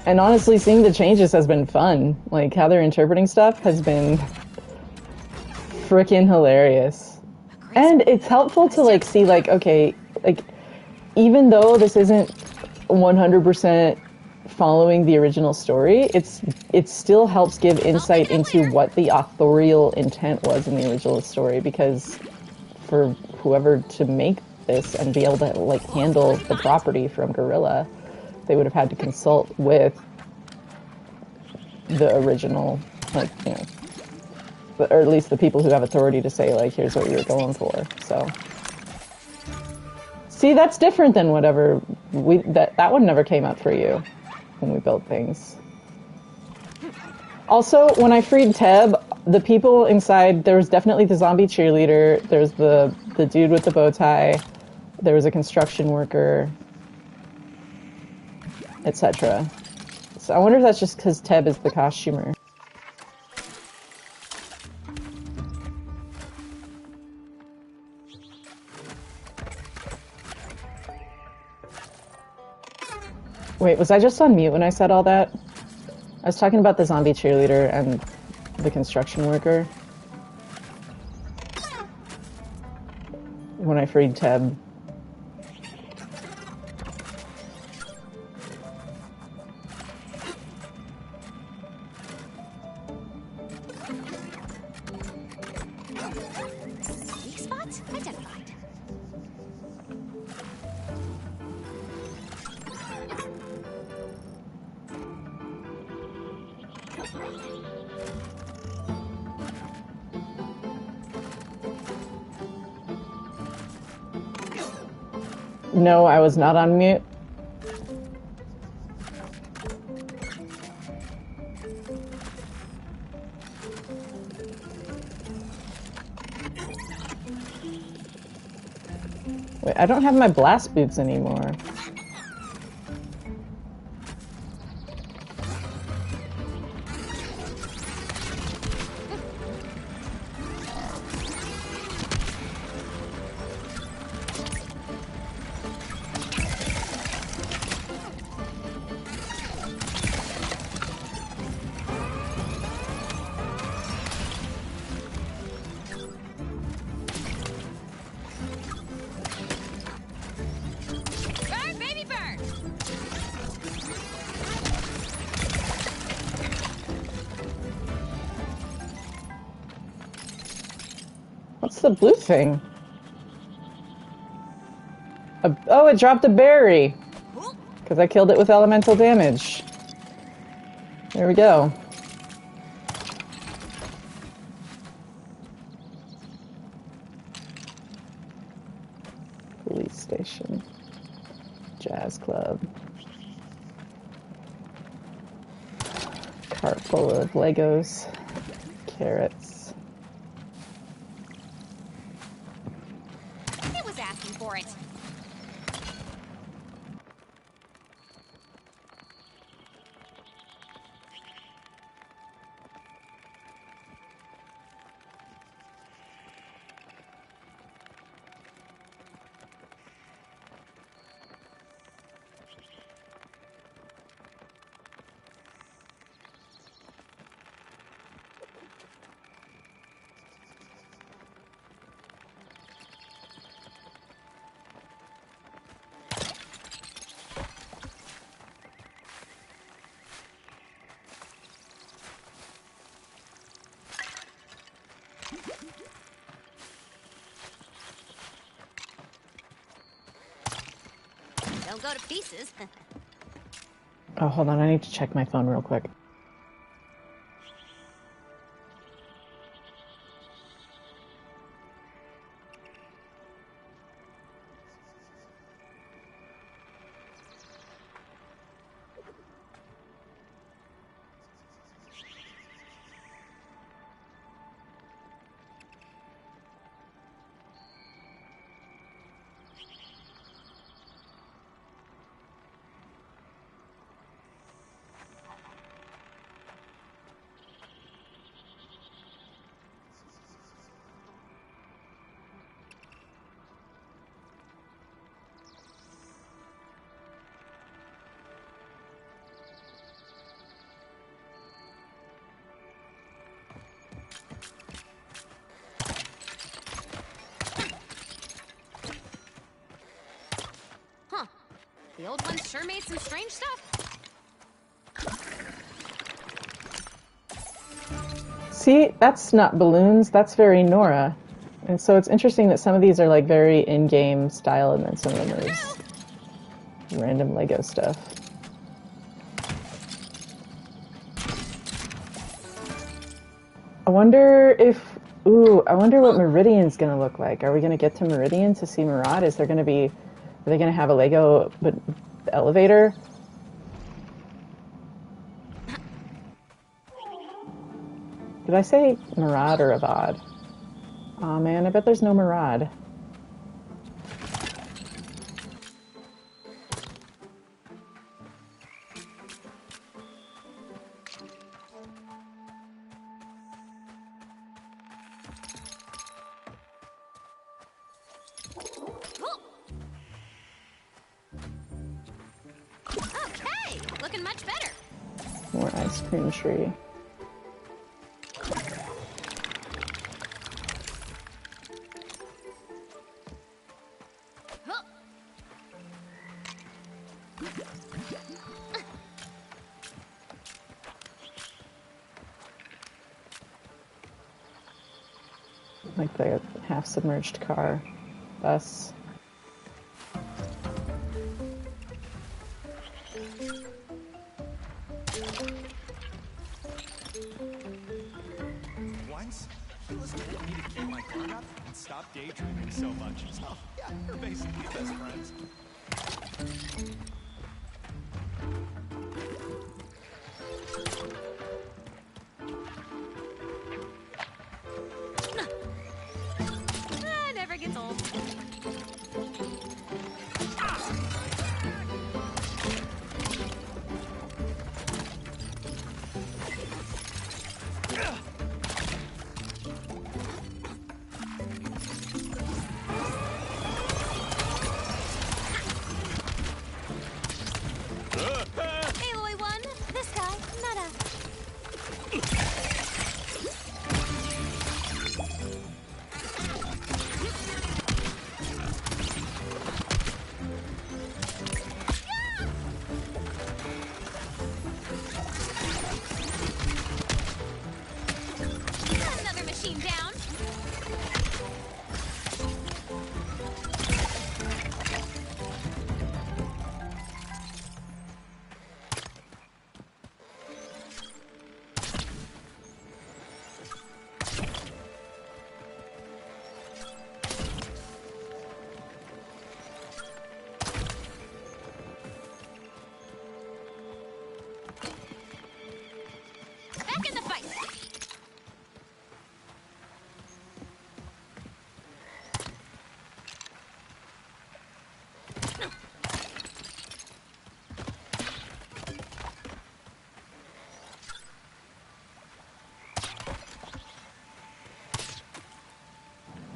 Speaker 1: And honestly, seeing the changes has been fun. Like, how they're interpreting stuff has been freaking hilarious. And it's helpful to, like, see, like, okay, like, even though this isn't 100% following the original story, it still helps give insight into what the authorial intent was in the original story, because for whoever to make this and be able to, like, handle the property from Guerrilla, they would have had to consult with the original, like, or at least the people who have authority to say, like, here's what you're going for. So, see, that's different than whatever that one never came up for you when we built things. Also, when I freed Teb, the people inside, there was definitely the zombie cheerleader, there's the dude with the bow tie, there was a construction worker, etc. So I wonder if that's just because Teb is the costumer. Wait, was I just on mute when I said all that? I was talking about the zombie cheerleader and the construction worker. When I freed Teb.
Speaker 2: Weak spot identified.
Speaker 1: No, I was not on mute. Wait, I don't have my blast boots anymore. What's the blue thing? Oh, it dropped a berry. Because I killed it with elemental damage. There we go. Police station. Jazz club. Cart full of Legos. Carrots.
Speaker 2: It was asking for it. Don't go to pieces.
Speaker 1: Oh, hold on. I need to check my phone real quick.
Speaker 2: The old ones sure made some strange stuff.
Speaker 1: See, that's not balloons, that's very Nora. And so it's interesting that some of these are like very in-game style and then some of them are just random Lego stuff. I wonder if... Ooh, I wonder what Meridian's gonna look like. Are we gonna get to Meridian to see Murad? Is there gonna be... Are they going to have a Lego elevator? Did I say Murad or Avad? Aw, man, I bet there's no Murad. Cream tree. Like the half-submerged car, bus.
Speaker 6: Stop daydreaming so much. So, yeah, we're basically best friends.
Speaker 2: Never gets old.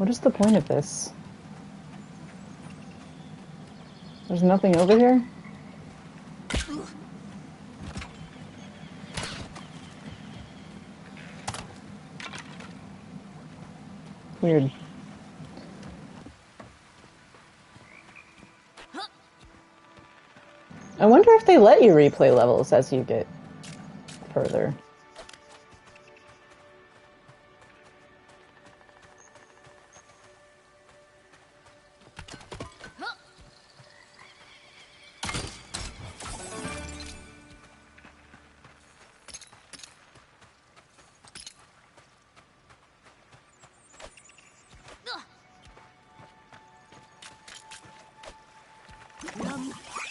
Speaker 1: What is the point of this? There's nothing over here? Weird. I wonder if they let you replay levels as you get further.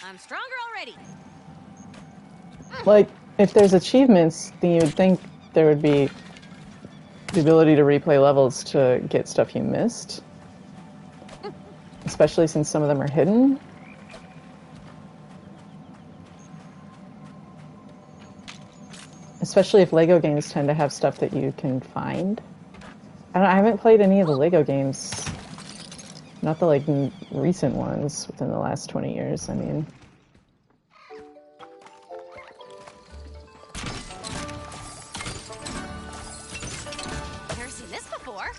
Speaker 2: I'm stronger already.
Speaker 1: Like, if there's achievements, then you would think there would be the ability to replay levels to get stuff you missed. Especially since some of them are hidden. Especially if Lego games tend to have stuff that you can find. I haven't played any of the Lego games. Not the, like, recent ones within the last 20 years, I mean.
Speaker 2: Never seen this before.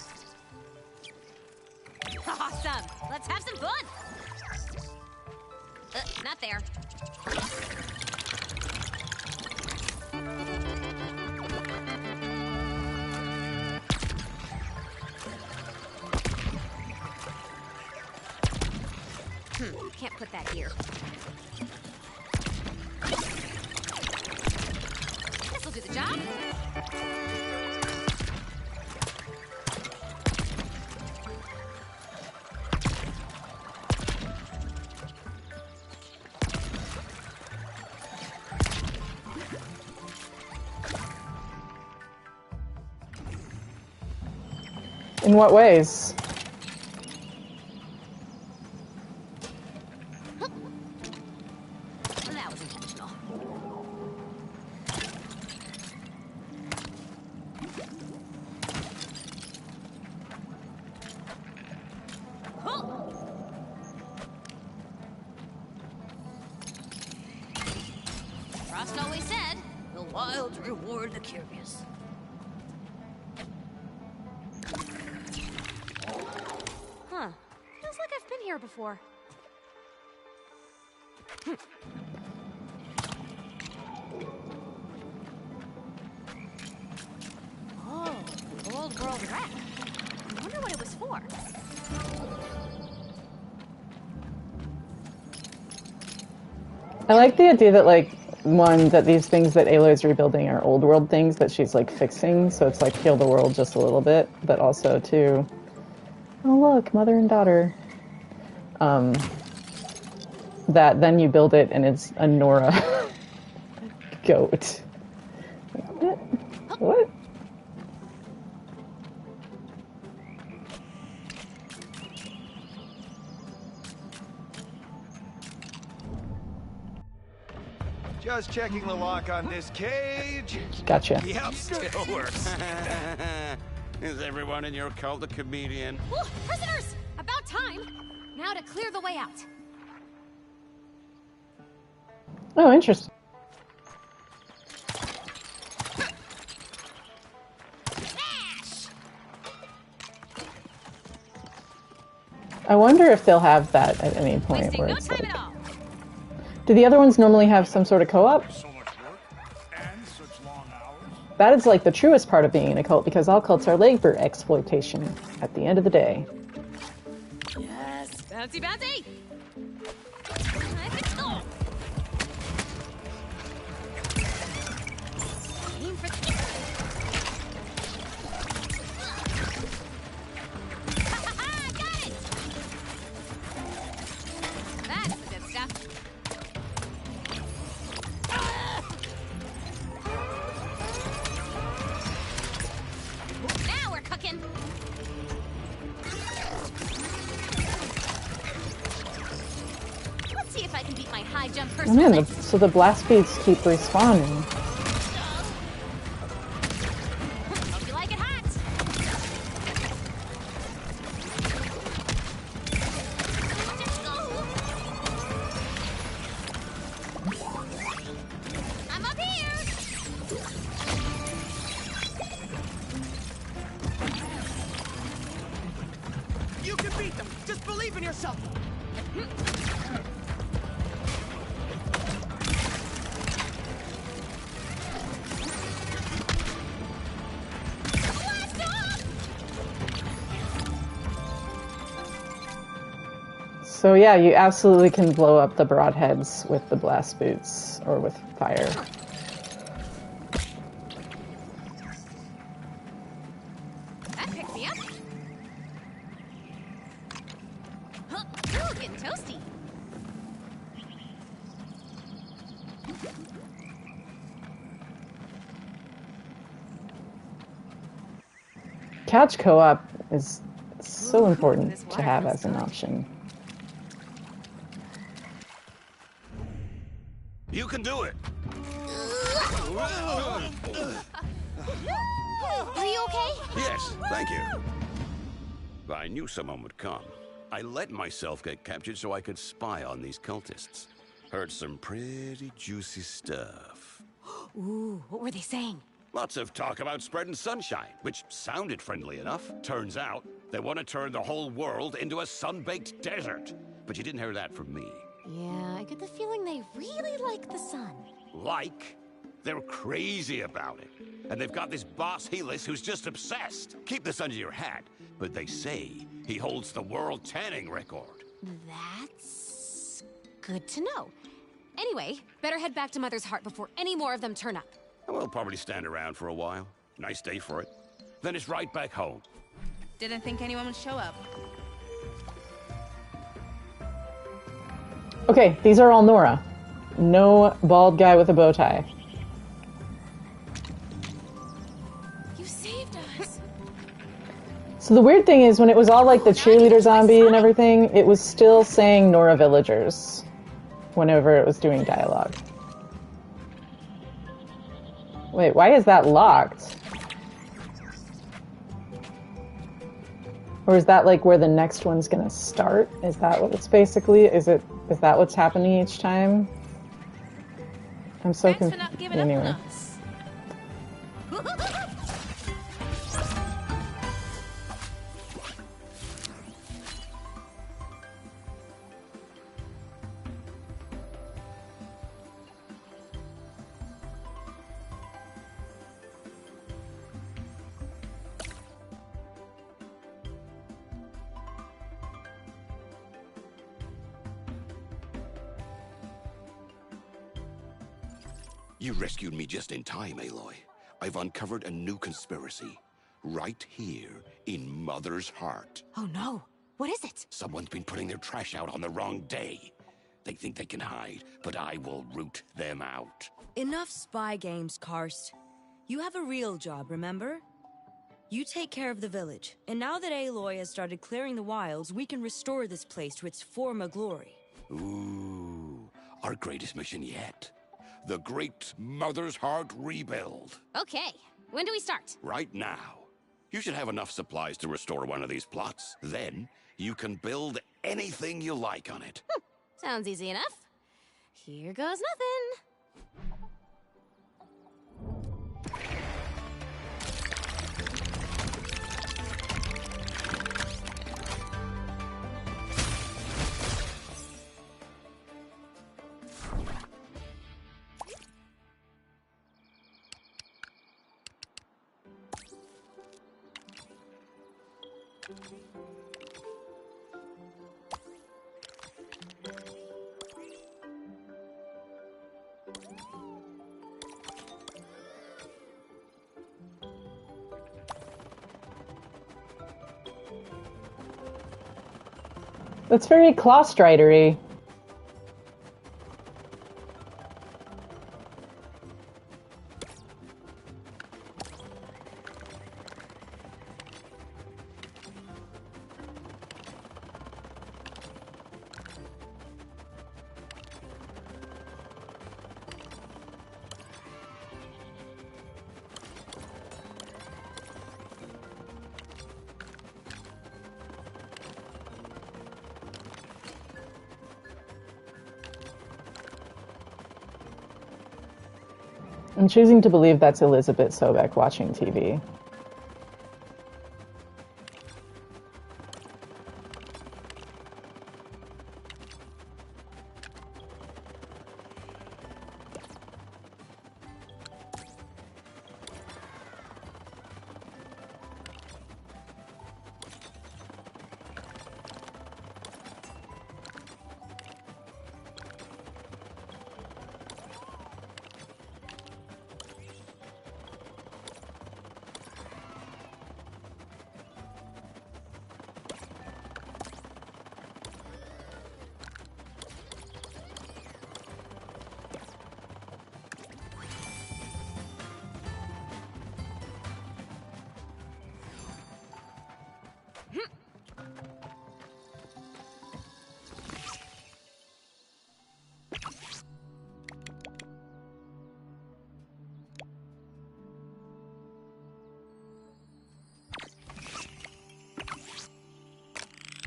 Speaker 2: Awesome! Let's have some fun! Not there. Can't put that here. This'll do the job.
Speaker 1: In what ways?
Speaker 2: That was intentional. Frost always said, "The wild reward the curious." Huh. Feels like I've been here before. Oh, old world wreck. I wonder what it was for.
Speaker 1: I like the idea that, like, one, that these things that Aloy's rebuilding are old world things that she's, like, fixing, so it's like heal the world just a little bit, but also, too, oh look, mother and daughter. That then you build it and it's a Nora goat. What?
Speaker 6: Just checking the lock on this cage.
Speaker 1: Gotcha.
Speaker 6: Yep,
Speaker 8: Still works. Is everyone in your cult a comedian?
Speaker 2: Ooh, prisoners! About time! Now to clear the way out.
Speaker 1: Oh, interesting. I wonder if they'll have that at any point.
Speaker 2: Wasting
Speaker 1: Where
Speaker 2: no
Speaker 1: it's
Speaker 2: time
Speaker 1: like...
Speaker 2: at all.
Speaker 1: Do the other ones normally have some sort of co-op? That is like the truest part of being in a cult, because all cults are labor exploitation at the end of the day.
Speaker 2: Yes! Bouncy, bouncy! Aim for the... Got it! That's the good stuff. Now we're cooking. Let's see if I can beat my high jump
Speaker 1: Oh
Speaker 2: personal
Speaker 1: man,
Speaker 2: best.
Speaker 1: so the blast beads keep respawning.
Speaker 2: Hope you like it hot.
Speaker 10: Just believe in yourself!
Speaker 1: So yeah, you absolutely can blow up the broadheads with the blast boots or with fire.
Speaker 2: That picked me up. Huh, ooh, getting toasty.
Speaker 1: Couch co-op is so important to have as an option.
Speaker 8: You can do it.
Speaker 2: Are you okay?
Speaker 8: Yes, thank you. I knew someone would come. I let myself get captured so I could spy on these cultists. Heard some pretty juicy stuff.
Speaker 2: Ooh, what were they saying?
Speaker 8: Lots of talk about spreading sunshine, which sounded friendly enough. Turns out, they want to turn the whole world into a sun-baked desert. But you didn't hear that from me.
Speaker 2: Yeah, I get the feeling they really like the sun.
Speaker 8: Like? They're crazy about it. And they've got this boss Helis who's just obsessed. Keep this under your hat. But they say he holds the world tanning record.
Speaker 2: That's good to know. Anyway, better head back to Mother's Heart before any more of them turn up.
Speaker 8: We'll probably stand around for a while. Nice day for it. Then it's right back home.
Speaker 14: Didn't think anyone would show up.
Speaker 1: Okay, these are all Nora. No bald guy with a bow tie.
Speaker 2: You saved us.
Speaker 1: So the weird thing is, when it was all like the cheerleader zombie and everything, it was still saying Nora villagers whenever it was doing dialogue. Wait, why is that locked? Or is that like where the next one's gonna start? Is that what it's basically? Is that what's happening each time? I'm so confused. Anyway.
Speaker 8: You rescued me just in time, Aloy. I've uncovered a new conspiracy. Right here in Mother's Heart.
Speaker 2: Oh no, what is it?
Speaker 8: Someone's been putting their trash out on the wrong day. They think they can hide, but I will root them out.
Speaker 12: Enough spy games, Karst. You have a real job, remember? You take care of the village, and now that Aloy has started clearing the wilds, we can restore this place to its former glory.
Speaker 8: Ooh, our greatest mission yet. The Great Mother's Heart Rebuild.
Speaker 2: Okay, when do we start?
Speaker 8: Right now. You should have enough supplies to restore one of these plots. Then, you can build anything you like on it.
Speaker 2: Sounds easy enough. Here goes nothing.
Speaker 1: That's very Clawstrider-y. I'm choosing to believe that's Elizabeth Sobek watching TV.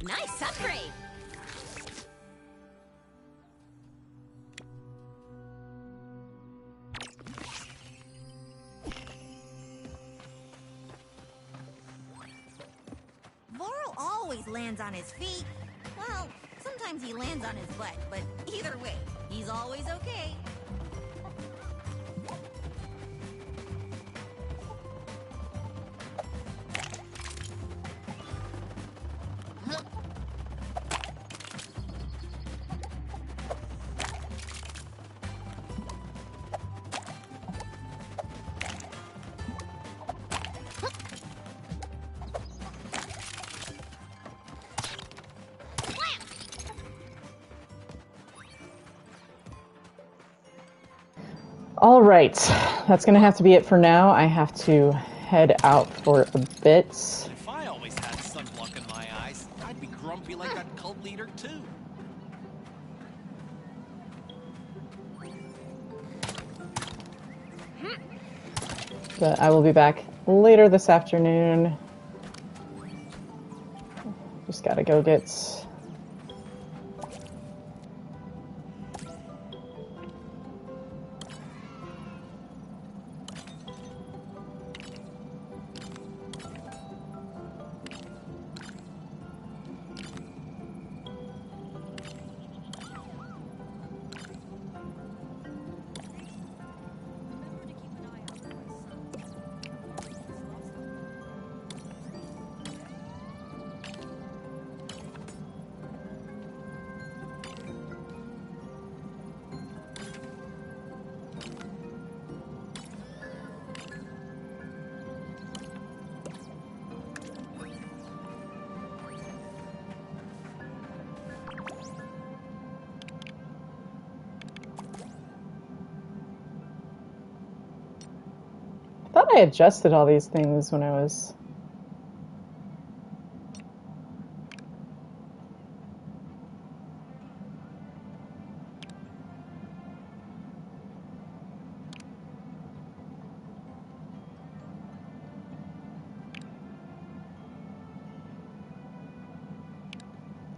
Speaker 2: Nice upgrade!
Speaker 15: Varl always lands on his feet. Well, sometimes he lands on his butt, but either way, he's always okay.
Speaker 1: All right, that's gonna have to be it for now. I have to head out for a bit.
Speaker 6: If I always had sunblock in my eyes, I'd be grumpy like that cult leader too.
Speaker 1: But I will be back later this afternoon. Just gotta go get... I thought I adjusted all these things when I was...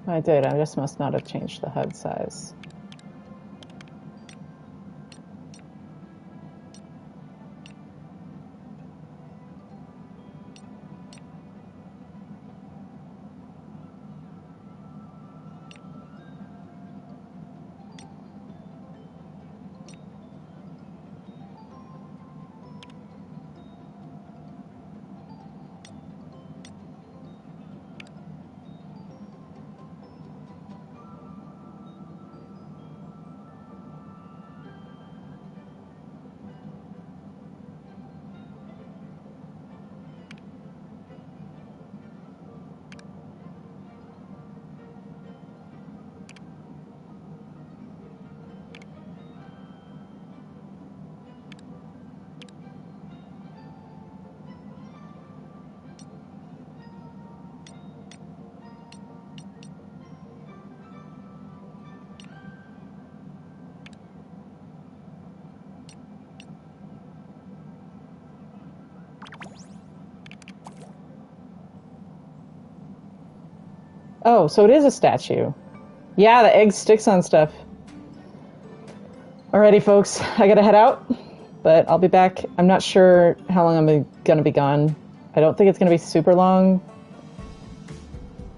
Speaker 1: I did, I just must not have changed the HUD size. Oh, so it is a statue. Yeah, the egg sticks on stuff. Alrighty, folks, I gotta head out, but I'll be back. I'm not sure how long I'm gonna be gone. I don't think it's gonna be super long,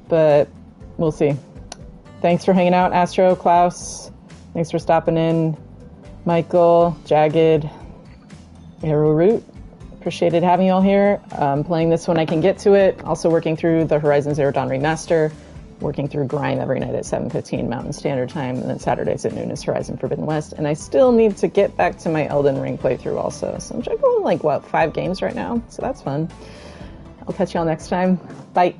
Speaker 1: but we'll see. Thanks for hanging out, Astro, Klaus. Thanks for stopping in. Michael, Jagged, Arrowroot. Appreciated having you all here. Playing this when I can get to it. Also working through the Horizon Zero Dawn Remaster. Working through Grime every night at 7:15 Mountain Standard Time, and then Saturdays at noon is Horizon Forbidden West. And I still need to get back to my Elden Ring playthrough also. So I'm juggling like, 5 games right now? So that's fun. I'll catch y'all next time. Bye.